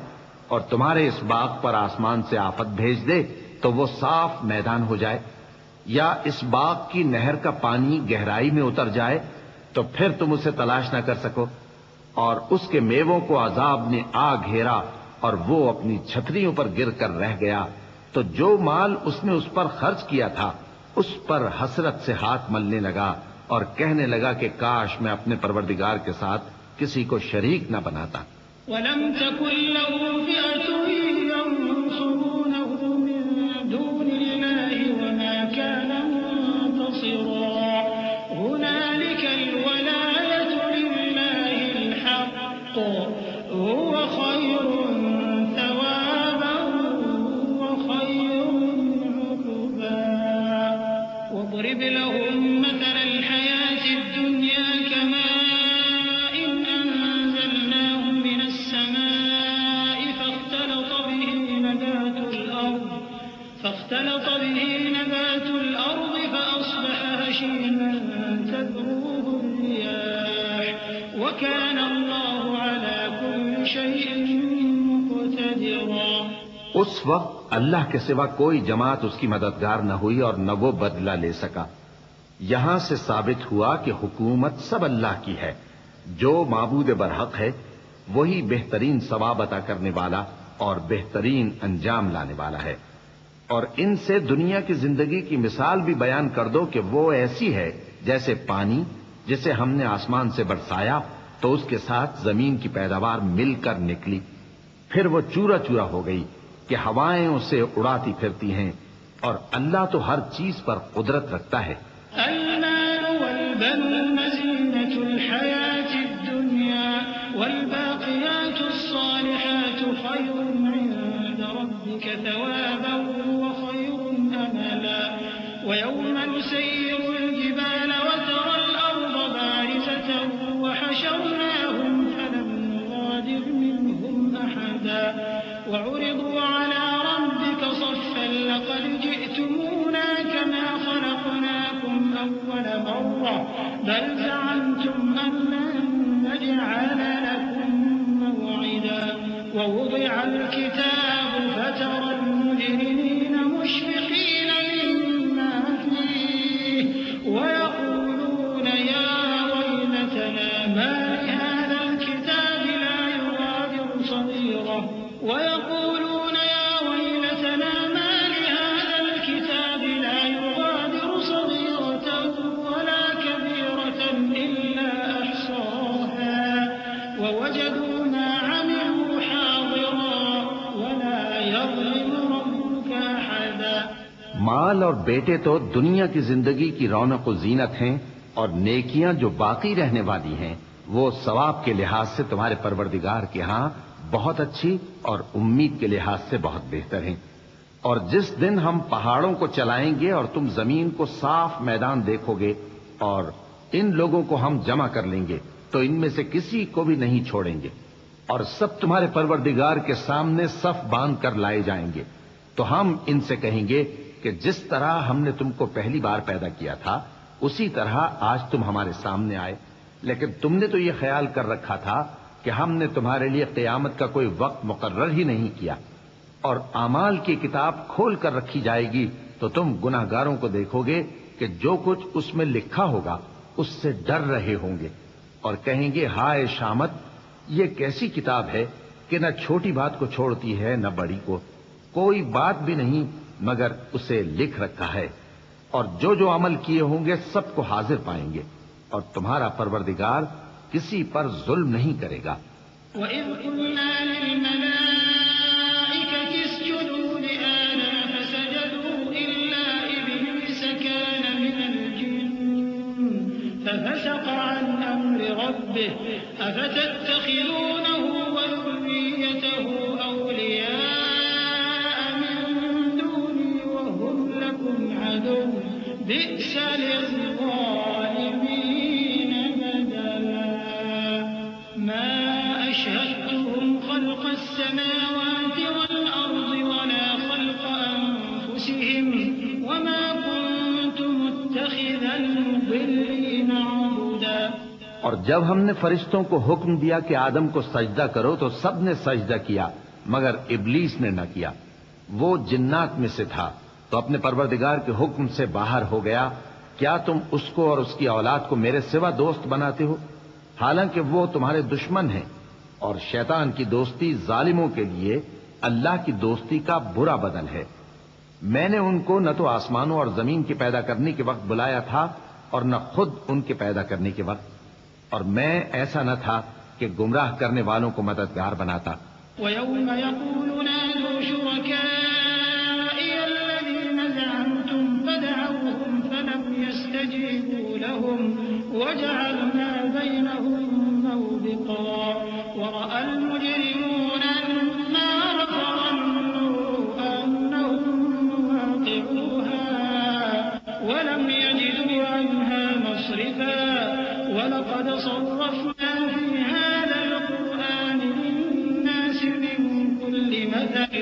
[SPEAKER 2] اور تمہارے اس باغ پر آسمان سے آفت بھیج دے تو وہ صاف میدان ہو جائے، یا اس باغ کی نہر کا پانی گہرائی میں اتر جائے تو پھر تم اسے تلاش نہ کر سکو، اور اس کے میووں کو عذاب نے آ گھیرا اور وہ اپنی چھتریوں پر گر کر رہ گیا، تو جو مال اس نے اس پر خرچ کیا تھا اس پر حسرت سے ہاتھ ملنے لگا اور کہنے لگا کہ کاش میں اپنے پروردگار کے ساتھ کسی کو شریک نہ بناتا۔
[SPEAKER 3] وَلَمْ تَكُنْ لَهُ فِئَةٌ يَنصُرُونَهُ مِن دُونِ اللَّهِ وَمَا كَانَ مُنتَصِرًا هُنَالِكَ الْوَلَايَةُ لِلَّهِ الْحَقِّ هُوَ خَيْرٌ ثَوَابًا وَخَيْرٌ عُقْبًا وَاضْرِبْ لَهُم مَّثَلَ الْحَيَاةِ الدُّنْيَا كَمَاءٍ أَنزَلْنَاهُ مِنَ السَّمَاءِ فاختلط به نبات الأرض فأصبح هشيما تذروه الرياح وكان الله على كل شيء مقتدرا۔
[SPEAKER 2] اس وقت اللہ کے سوا کوئی جماعت اس کی مددگار نہ ہوئی اور نہ وہ بدلہ لے سکا۔ یہاں سے ثابت ہوا کہ حکومت سب اللہ کی ہے، جو معبود برحق ہے وہی بہترین ثواب عطا کرنے والا اور بہترین انجام لانے والا ہے۔ اور ان سے دنیا کی زندگی کی مثال بھی بیان کر دو کہ وہ ایسی ہے جیسے پانی جسے ہم نے آسمان سے برسایا تو اس کے ساتھ زمین کی پیداوار مل کر نکلی، پھر وہ چورا چورا ہو گئی کہ ہوائیں اسے اڑاتی پھرتی ہیں، اور اللہ تو ہر چیز پر قدرت رکھتا ہے۔
[SPEAKER 3] المال والبنون زينة الحياة الدنيا والباقيات الصالحات خير عند ربك ثوابا وخير أملا ويوم نسير الجبال وترى الأرض بارزة وحشرناهم فلم نغادر منهم أحدا وعرضوا على ربك صفا لقد جئتمونا كما خلقناكم أول مرة بل زعمتم أن لن نجعل لكم موعدا ووضع الكتاب فترى المجرمين مشفقين مما فيه ويقولون يا ويلتنا ما لهذا الكتاب لا يغادر صغيرة ويقولون يا ويلتنا ما لهذا الكتاب لا يغادر صغيرة ولا كبيرة إلا أحصاها ووجدوا ما عملوا حاضرا ولا يظلم ربك أحدا۔
[SPEAKER 2] مال اور بیٹے تو دنیا کی زندگی کی رونق و زینت ہیں، اور نیکیاں جو باقی رہنے والی ہیں وہ ثواب کے لحاظ سے تمہارے پروردگار کے ہاں بہت اچھی اور امید کے لحاظ سے بہت بہتر ہیں۔ اور جس دن ہم پہاڑوں کو چلائیں گے اور تم زمین کو صاف میدان دیکھو گے اور ان لوگوں کو ہم جمع کر لیں گے تو ان میں سے کسی کو بھی نہیں چھوڑیں گے، اور سب تمہارے پروردگار کے سامنے صف باندھ کر لائے جائیں گے، تو ہم ان سے کہیں گے کہ جس طرح ہم نے تم کو پہلی بار پیدا کیا تھا اسی طرح آج تم ہمارے سامنے آئے، لیکن تم نے تو یہ خیال کر رکھا تھا کہ ہم نے تمہارے لیے قیامت کا کوئی وقت مقرر ہی نہیں کیا، اور اعمال کی کتاب کھول کر رکھی جائے گی تو تم گناہگاروں کو دیکھو گے کہ جو کچھ اس میں لکھا ہوگا اس سے ڈر رہے ہوں گے، اور کہیں گے ہائے شامت، یہ کیسی کتاب ہے کہ نہ چھوٹی بات کو چھوڑتی ہے نہ بڑی کو، کوئی بات بھی نہیں مگر اسے لکھ رکھا ہے، اور جو جو عمل کیے ہوں گے سب کو حاضر پائیں گے، اور تمہارا پروردگار کسی پر ظلم نہیں کرے گا۔
[SPEAKER 3] وَإِذْ قُلْنَا لِلْمَلَائِكَةِ اسْجُدُوا لِآدَمَ فَسَجَدُوا إِلَّا إِبْلِيسَ كَانَ مِنَ الْجِنِّ فَفَسَقَ عَنْ أَمْرِ رَبِّهِ أَفَتَتَّخِذُونَهُ وَذُرِّيَّتَهُ أَوْلِيَاءَ مِن دُونِي وَهُمْ لَكُمْ عَدُوٌّ بِئْسَ لِلظَّالِمِينَ بَدَلًا مَا أَشْهَدتُّهُمْ خَلْقَ السَّمَاوَاتِ وَالْأَرْضِ وَلَا خَلْقَ أَنفُسِهِمْ وَمَا كُنتُ مُتَّخِذَ الْمُضِلِّينَ عَضُدًا۔
[SPEAKER 2] اور جب ہم نے فرشتوں کو حکم دیا کہ آدم کو سجدہ کرو تو سب نے سجدہ کیا مگر ابلیس نے نہ کیا، وہ جنات میں سے تھا تو اپنے پروردگار کے حکم سے باہر ہو گیا. کیا تم اس کو اور اس کی اولاد کو میرے سوا دوست بناتے ہو؟ حالانکہ وہ تمہارے دشمن ہیں، اور شیطان کی دوستی ظالموں کے لیے اللہ کی دوستی کا برا بدل ہے. میں نے ان کو نہ تو آسمانوں اور زمین کے پیدا کرنے کے وقت بلایا تھا اور نہ خود ان کے پیدا کرنے کے وقت، اور میں ایسا نہ تھا کہ گمراہ کرنے والوں کو مددگار بناتا.
[SPEAKER 3] وَيَوْمَ يَقُولُ نَادُوا شُرَكَائِيَ الَّذِينَ زَعَمْتُمْ فَدَعَوْهُمْ فَلَمْ يَسْتَجِيبُوا لَهُمْ وَجَعَلْنَا بَيْنَهُمْ مَوْبِقًا وَرَأَى الْمُجْرِمُونَ النَّارَ فَظَنُّوا أَنَّهُمْ وَاقِعُوهَا وَلَمْ يَجِدُوا عَنْهَا مَصْرِفًا وَلَقَدْ صَرَّفْنَا فِي هَذَا الْقُرْآنِ لِلنَّاسِ مِنْ كُلِّ مَثَلٍ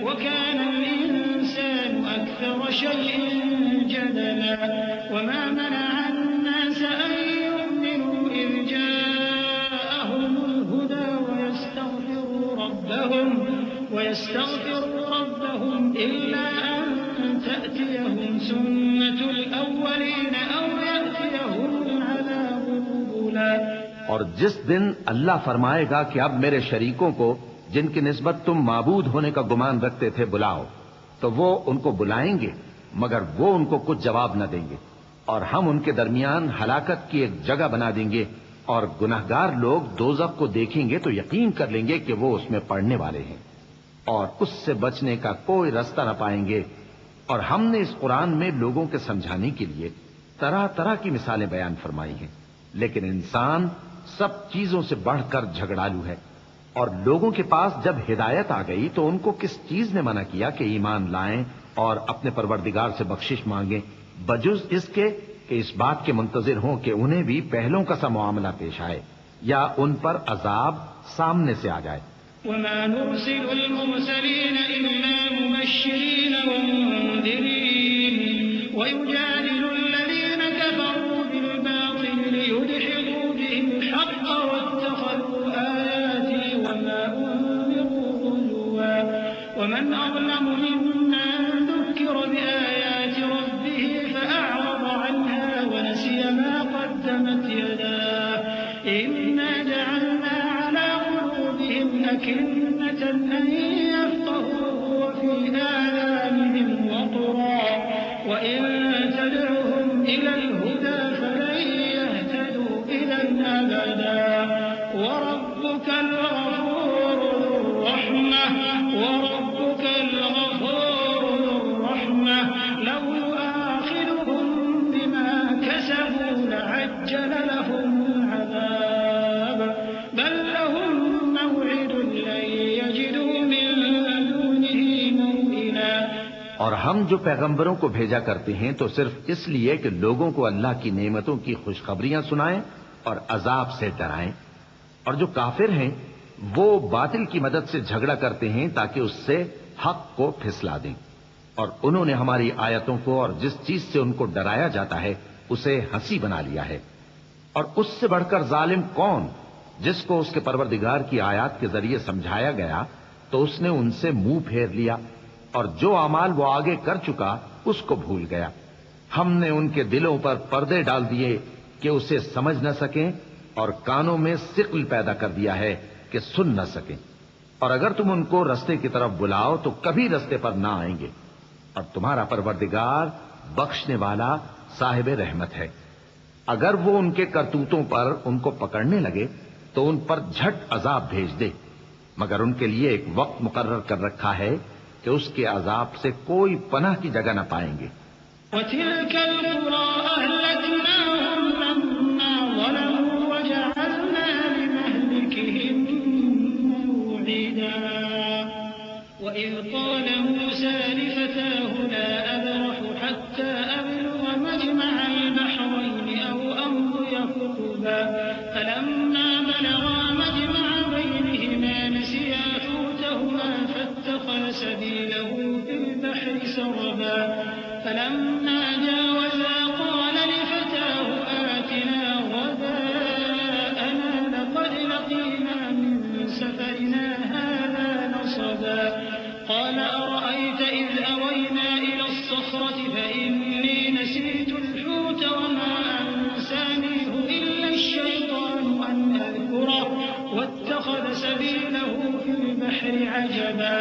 [SPEAKER 3] وَكَانَ الْإِنسَانُ أَكْثَرَ شَيْءٍ جَدَلًا وَمَا مَنَعَ النَّاسَ أَن يُؤْمِنُوا إِذْ جَاءَهُمُ الْهُدَى وَيَسْتَغْفِرُوا رَبَّهُمْ إِلَّا أَن تَأْتِيَهُمْ سُنَّةُ الْأَوَّلِينَ أَوْ يَأْتِيَهُمُ الْعَذَابُ قُبُلًا.
[SPEAKER 2] اور جس دن اللہ فرمائے گا کہ اب میرے شریکوں کو جن کی نسبت تم معبود ہونے کا گمان رکھتے تھے بلاؤ، تو وہ ان کو بلائیں گے مگر وہ ان کو کچھ جواب نہ دیں گے، اور ہم ان کے درمیان ہلاکت کی ایک جگہ بنا دیں گے، اور گناہگار لوگ دوزخ کو دیکھیں گے تو یقین کر لیں گے کہ وہ اس میں پڑنے والے ہیں، اور اس سے بچنے کا کوئی راستہ نہ پائیں گے. اور ہم نے اس قرآن میں لوگوں کے سمجھانے کے لیے طرح طرح کی مثالیں بیان فرمائی ہیں، لیکن انسان سب چیزوں سے بڑھ کر جھگڑالو ہے. اور لوگوں کے پاس جب ہدایت آ گئی تو ان کو کس چیز نے منع کیا کہ ایمان لائیں اور اپنے پروردگار سے بخشش مانگیں، بجز اس کے کہ اس بات کے منتظر ہوں کہ انہیں بھی پہلوں کا سا معاملہ پیش آئے یا ان پر عذاب سامنے سے آ جائے.
[SPEAKER 3] وَمَا نُرْسِلُ الْمُرْسَلِينَ إِلَّا مُبَشِّرِينَ وَمُنذِرِينَ وَيُجَادِلُ الَّذِينَ كَفَرُوا بِالْبَاطِلِ لِيُدْحِضُوا بِهِ الْحَقَّ وَاتَّخَذُوا آيَاتِي وَمَا أُنذِرُوا هُزُوًا وَمَنْ أَظْلَمُ مِمَّن ذُكِّرَ بِآيَاتِ رَبِّهِ فَأَعْرَضَ عَنْهَا وَنَسِيَ مَا قَدَّمَتْ يَدَاهُ إِنَّا جَعَلْنَا عَلَى قُلُوبِهِمْ أَكِنَّةً أَن يَفْقَهُوهُ وَفِي آذَانِهِمْ وَقْرًا وَإِن تَدْعُهُمْ إِلَى الْهُدَى فَلَن يَهْتَدُوا إِذًا أَبَدًا وَرَبُّكَ الْغَفُورُ ذُو الرَّحْمَةِ لَوْ يُؤَاخِذُهُم بِمَا كَسَبُوا لَعَجَّلَ لَهُمُ الْعَذَابَ بَل لَّهُم مَّوْعِدٌ لَّن يَجِدُوا مِن دُونِهِ مَوْئِلًا.
[SPEAKER 2] اور ہم جو پیغمبروں کو بھیجا کرتے ہیں تو صرف اس لیے کہ لوگوں کو اللہ کی نعمتوں کی خوشخبریاں سنائیں اور عذاب سے ڈرائیں. اور جو کافر ہیں وہ باطل کی مدد سے جھگڑا کرتے ہیں تاکہ اس سے حق کو پھسلا دیں. اور انہوں نے ہماری آیتوں کو اور جس چیز سے ان کو ڈرایا جاتا ہے اسے ہنسی بنا لیا ہے. اور اس سے بڑھ کر ظالم کون، جس کو اس کے پروردگار کی آیات کے ذریعے سمجھایا گیا تو اس نے ان سے منہ پھیر لیا، اور جو اعمال وہ آگے کر چکا اس کو بھول گیا. ہم نے ان کے دلوں پر پردے ڈال دیے کہ اسے سمجھ نہ سکیں، اور کانوں میں ثقل پیدا کر دیا ہے کہ سن نہ سکیں. اور اگر تم ان کو رستے کی طرف بلاؤ تو کبھی رستے پر نہ آئیں گے. اور تمہارا پروردگار بخشنے والا صاحب رحمت ہے. اگر وہ ان کے کرتوتوں پر ان کو پکڑنے لگے تو ان پر جھٹ عذاب بھیج دے، مگر ان کے لیے ایک وقت مقرر کر رکھا ہے کہ اس کے عذاب سے کوئی پناہ کی جگہ نہ پائیں گے.
[SPEAKER 3] وَتِلْكَ الْقُرَىٰ أَهْلَكْنَاهُمْ لَمَّا ظَلَمُوا وَجَعَلْنَا لِمَهْلِكِهِم مَّوْعِدًا. وَإِذْ قَالَ مُوسَىٰ لِفَتَاهُ لَا أَبْرَحُ حَتَّىٰ أَبْلُغَ مَجْمَعَ الْبَحْرَيْنِ أَوْ أَمْضِيَ حُقُبًا فَلَمَّا بَلَغَا مَجْمَعَ بَيْنِهِمَا نَسِيَا حُوتَهُمَا فَاتَّخَذَ سَبِيلَهُ فِي الْبَحْرِ سَرَبًا فَلَمَّا جَاوَزَا قَالَ لِفَتَاهُ آتِنَا غَدَاءَنَا لَقَدْ لَقِينَا مِن سَفَرِنَا هَٰذَا نَصَبًا قَالَ أَرَأَيْتَ واتخذ سبيله في البحر عجبا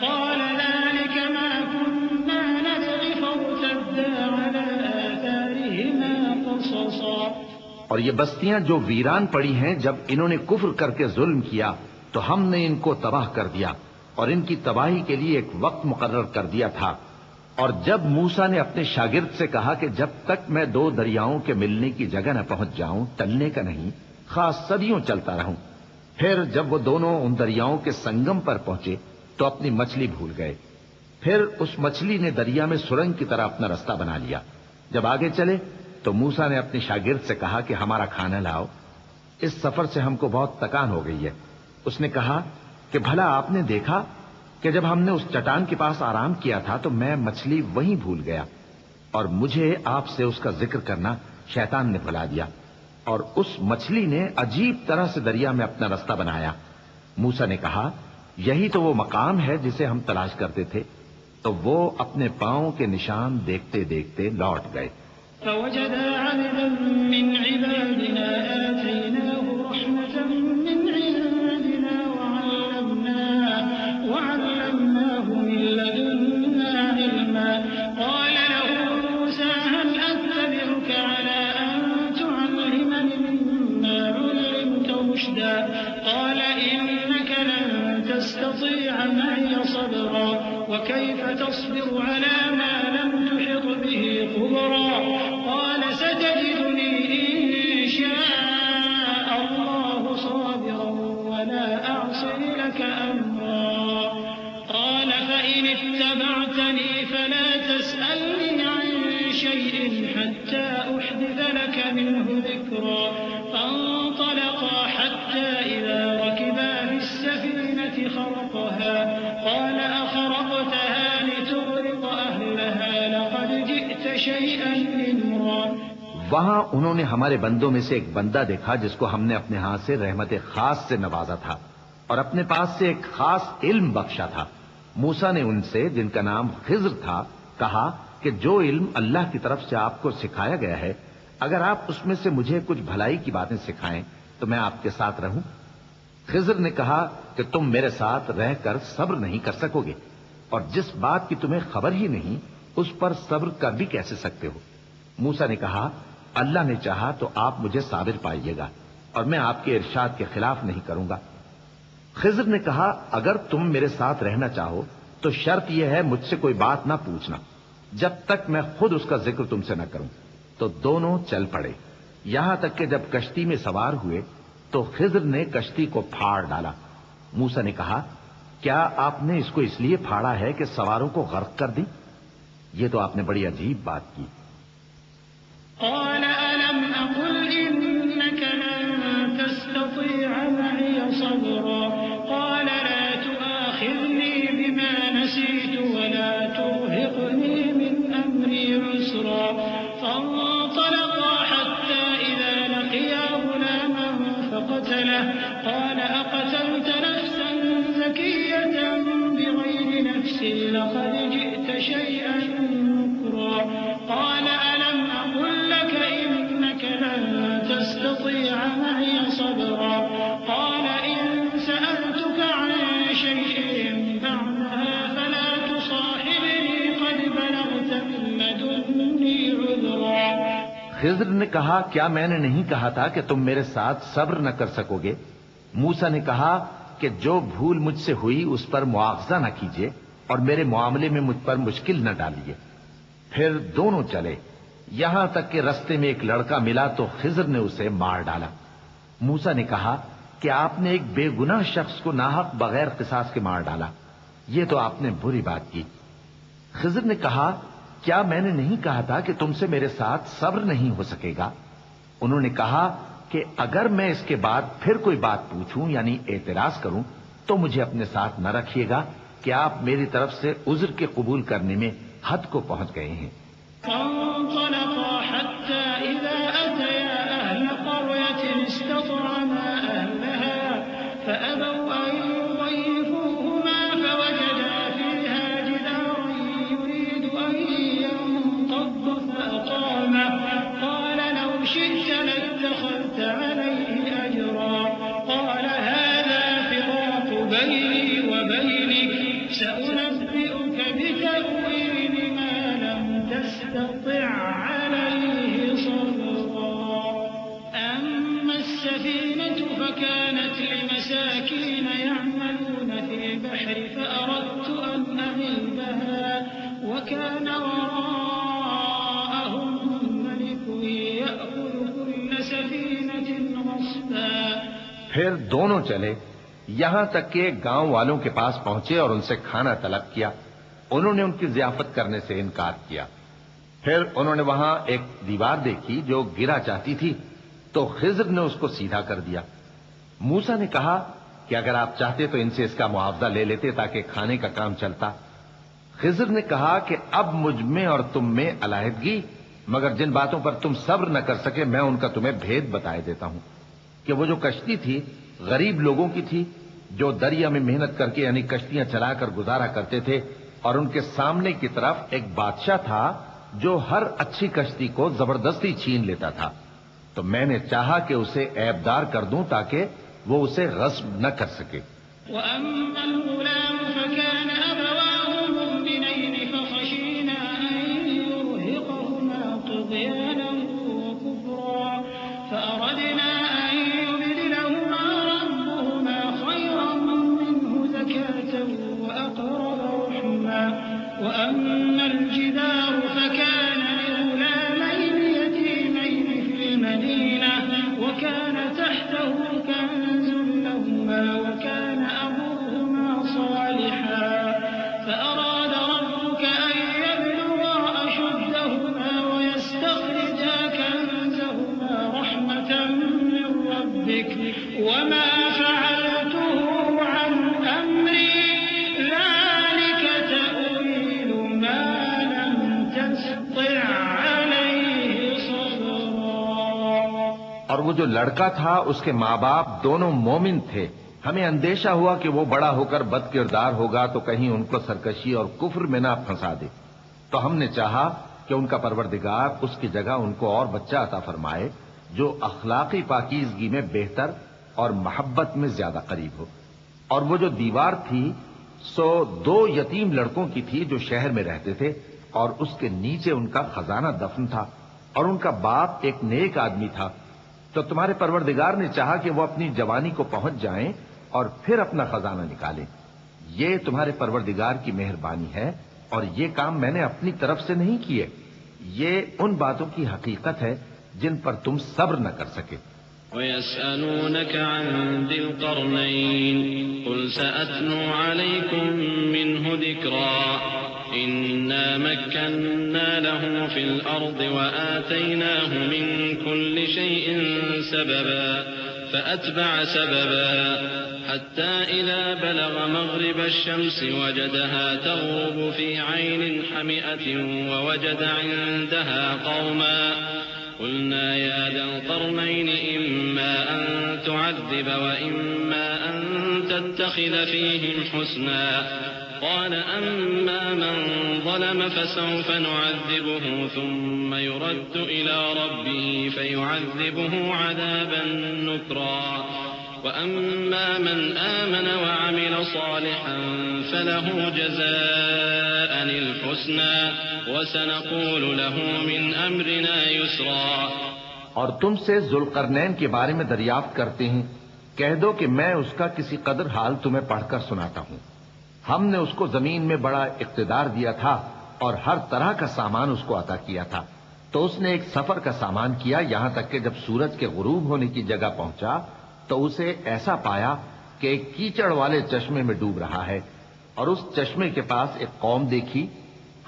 [SPEAKER 3] قال ذلك ما كنا نبغي فارتدا على آثارهما قصصا.
[SPEAKER 2] اور یہ بستیاں جو ویران پڑی ہیں، جب انہوں نے کفر کر کے ظلم کیا تو ہم نے ان کو تباہ کر دیا اور ان کی تباہی کے لیے ایک وقت مقرر کر دیا تھا. اور جب موسیٰ نے اپنے شاگرد سے کہا کہ جب تک میں دو دریاؤں کے ملنے کی جگہ نہ پہنچ جاؤں ٹلنے کا نہیں، خاص صدیوں چلتا رہوں. پھر جب وہ دونوں ان دریاؤں کے سنگم پر پہنچے تو اپنی مچھلی بھول گئے. پھر اس مچھلی نے دریا میں سرنگ کی طرح اپنا رستہ بنا لیا. جب آگے چلے تو موسیٰ نے اپنے شاگرد سے کہا کہ ہمارا کھانا لاؤ، اس سفر سے ہم کو بہت تکان ہو گئی ہے. اس نے کہا کہ بھلا آپ نے دیکھا کہ جب ہم نے اس چٹان کے پاس آرام کیا تھا تو میں مچھلی وہیں بھول گیا اور مجھے آپ سے اس کا ذکر کرنا شیطان نے بھلا دیا. اور اس مچھلی نے عجیب طرح سے دریا میں اپنا رستہ بنایا. موسیٰ نے کہا یہی تو وہ مقام ہے جسے ہم تلاش کرتے تھے. تو وہ اپنے پاؤں کے نشان دیکھتے دیکھتے لوٹ گئے.
[SPEAKER 3] فوجد عبدا من عبادنا آتيناه رحمة من عندنا وعلمناه من لدنا علما. قال له موسى هل أتبعك على أن تعلمني مما علمت رشدا. قال إنك لن تستطيع معي صبرا وكيف تصبر على ما لم تحط به خبرا. قال ستجدني إن شاء الله صابرا ولا أعصي لك أمرا. قال فإن اتبعتني فلا تسألني عن شيء حتى أحدث لك منه ذكرا. فانطلقا حتى إذا ركبا في السفينة خرقها قال أخرقتها لتغرق أهلها لقد جئت شيئا إمرا.
[SPEAKER 2] وہاں انہوں نے ہمارے بندوں میں سے ایک بندہ دیکھا جس کو ہم نے اپنے ہاتھ سے رحمت خاص سے نوازا تھا اور اپنے پاس سے ایک خاص علم بخشا تھا. موسیٰ نے ان سے جن کا نام خضر تھا کہا کہ جو علم اللہ کی طرف سے آپ کو سکھایا گیا ہے اگر آپ اس میں سے مجھے کچھ بھلائی کی باتیں سکھائیں تو میں آپ کے ساتھ رہوں. خضر نے کہا کہ تم میرے ساتھ رہ کر صبر نہیں کر سکو گے اور جس بات کی تمہیں خبر ہی نہیں اس پر صبر کر بھی کیسے سکتے ہو. موسیٰ نے کہا اللہ نے چاہا تو آپ مجھے صابر پائیے گا اور میں آپ کے ارشاد کے خلاف نہیں کروں گا. خضر نے کہا اگر تم میرے ساتھ رہنا چاہو تو شرط یہ ہے مجھ سے کوئی بات نہ پوچھنا جب تک میں خود اس کا ذکر تم سے نہ کروں. تو دونوں چل پڑے یہاں تک کہ جب کشتی میں سوار ہوئے تو خضر نے کشتی کو پھاڑ ڈالا. موسیٰ نے کہا کیا آپ نے اس کو اس لیے پھاڑا ہے کہ سواروں کو غرق کر دیں؟ یہ تو آپ نے بڑی عجیب بات کی.
[SPEAKER 3] قال ألم أقل إنك لن تستطيع معي صبرا. قال لا تؤاخذني بما نسيت ولا ترهقني من أمري عسرا. فانطلقا حتى إذا لقيا غلاما فقتله. قال أقتلت نفسا زكية بغير نفس لقد جئت شيئا نكرا. قال ألم أقل لك إنك لن تستطيع معي صبرا. قال إن سألتك عن شيء بعدها فلا تصاحبني قد بلغت من لدني عذرا.
[SPEAKER 2] خضر نے کہا کیا میں نے نہیں کہا تھا کہ تم میرے ساتھ صبر نہ کر سکو گے؟ موسیٰ نے کہا کہ جو بھول مجھ سے ہوئی اس پر مواخذہ نہ کیجیے اور میرے معاملے میں مجھ پر مشکل نہ ڈالیے. پھر دونوں چلے یہاں تک کہ رستے میں ایک لڑکا ملا تو خضر نے اسے مار ڈالا. موسیٰ نے کہا کہ آپ نے ایک بے گناہ شخص کو ناحق بغیر قصاص کے مار ڈالا، یہ تو آپ نے بری بات کی. خضر نے کہا کیا میں نے نہیں کہا تھا کہ تم سے میرے ساتھ صبر نہیں ہو سکے گا؟ انہوں نے کہا کہ اگر میں اس کے بعد پھر کوئی بات پوچھوں یعنی اعتراض کروں تو مجھے اپنے ساتھ نہ رکھیے گا کہ آپ میری طرف سے عذر کے قبول کرنے میں حد کو پہنچ گئے ہیں.
[SPEAKER 3] فانطلقا حتى إذا أتيا أهل قرية استطعما أهلها فأبوا أن يضيفوهما فوجدا فيها جدارا يريد أن ينقض فأقامه. قال لو شئت لاتخذت عليه أجرا. قال هذا تستطع عليه صبرا أما السفينة فكانت لمساكين يعملون في البحر فأردت أن أعيبها وكان وراءهم ملك يأخذ كل سفينة غصبا.
[SPEAKER 2] پھر دونوں چلے یہاں تک کہ گاؤں والوں کے پاس پہنچے اور ان سے کھانا طلب کیا. انہوں نے ان کی ضیافت کرنے سے انکار کیا. پھر انہوں نے وہاں ایک دیوار دیکھی جو گرا چاہتی تھی تو خضر نے اس کو سیدھا کر دیا. موسیٰ نے کہا کہ اگر آپ چاہتے تو ان سے اس کا معاوضہ لے لیتے تاکہ کھانے کا کام چلتا. خضر نے کہا کہ اب مجھ میں اور تم میں علیحدگی، مگر جن باتوں پر تم صبر نہ کر سکے میں ان کا تمہیں بھید بتائے دیتا ہوں کہ وہ جو کشتی تھی غریب لوگوں کی تھی جو دریا میں محنت کر کے یعنی کشتیاں چلا کر گزارا کرتے تھے، اور ان کے سامنے کی طرف ایک بادشاہ تھا جو ہر اچھی کشتی کو زبردستی چھین لیتا تھا. تو میں نے چاہا کہ اسے عیبدار کر دوں تاکہ وہ اسے غصب نہ کر سکے.
[SPEAKER 3] وأما الغلام فكان أبواه مؤمنين فخشينا أن يرهقهما طغيانا وكفرا فأردنا أن يبدلهما ربهما خيرا منه زكاة وأقرب رحما. وأما الجدار فكان لغلامين يتيمين في المدينة وكان تحته كنز لهما وكان أبوهما صالحا فأراد ربك أن يبلغا أشدهما ويستخرجا كنزهما رحمة من ربك وما فعلته عن أمري ذلك تأويل ما لم تستطع عليه صبرا.
[SPEAKER 2] اور وہ جو لڑکا تھا اس کے ماں باپ دونوں مومن تھے. ہمیں اندیشہ ہوا کہ وہ بڑا ہو کر بد کردار ہوگا تو کہیں ان کو سرکشی اور کفر میں نہ پھنسا دے. تو ہم نے چاہا کہ ان کا پروردگار اس کی جگہ ان کو اور بچہ عطا فرمائے جو اخلاقی پاکیزگی میں بہتر اور محبت میں زیادہ قریب ہو. اور وہ جو دیوار تھی سو 2 یتیم لڑکوں کی تھی جو شہر میں رہتے تھے اور اس کے نیچے ان کا خزانہ دفن تھا اور ان کا باپ ایک نیک آدمی تھا. تو تمہارے پروردگار نے چاہا کہ وہ اپنی جوانی کو پہنچ جائیں اور پھر اپنا خزانہ نکالیں. یہ تمہارے پروردگار کی مہربانی ہے اور یہ کام میں نے اپنی طرف سے نہیں کیے. یہ ان باتوں کی حقیقت ہے جن پر تم صبر نہ کر سکے.
[SPEAKER 1] ويسألونك عن ذي القرنين قل سأتلو عليكم منه ذكرا إنا مكنا له في الأرض وآتيناه من كل شيء سببا فأتبع سببا حتى إذا بلغ مغرب الشمس وجدها تغرب في عين حمئة ووجد عندها قوما قلنا يا ذا القرنين إما أن تعذب وإما أن تتخذ فيهم حسنا قال أما من ظلم فسوف نعذبه ثم يرد إلى ربه فيعذبه عذابا نكرا وأما من آمن وعمل صالحا فله جزاء الحسنى وسنقول له من أمرنا يسرا.
[SPEAKER 2] اور تم سے ذوالقرنین کے بارے میں دریافت کرتے ہیں. کہہ دو کہ میں اس کا کسی قدر حال تمہیں پڑھ کر سناتا ہوں. ہم نے اس کو زمین میں بڑا اقتدار دیا تھا اور ہر طرح کا سامان اس کو عطا کیا تھا. تو اس نے ایک سفر کا سامان کیا یہاں تک کہ جب سورج کے غروب ہونے کی جگہ پہنچا تو اسے ایسا پایا کہ ایک کیچڑ والے چشمے میں ڈوب رہا ہے اور اس چشمے کے پاس ایک قوم دیکھی.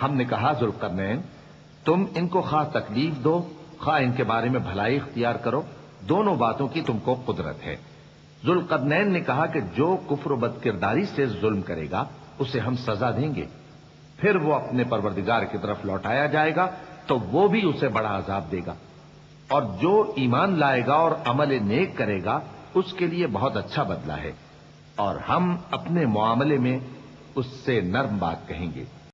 [SPEAKER 2] ہم نے کہا ذوالقرنین تم ان کو خواہ تکلیف دو خواہ ان کے بارے میں بھلائی اختیار کرو، دونوں باتوں کی تم کو قدرت ہے. ذوالقرنین نے کہا کہ جو کفر و بد کرداری سے ظلم کرے گا اسے ہم سزا دیں گے، پھر وہ اپنے پروردگار کی طرف لوٹایا جائے گا تو وہ بھی اسے بڑا عذاب دے گا، اور جو ایمان لائے گا اور عمل نیک کرے گا اس کے لیے بہت اچھا بدلہ ہے، اور ہم اپنے معاملے میں اس سے نرم بات کہیں گے.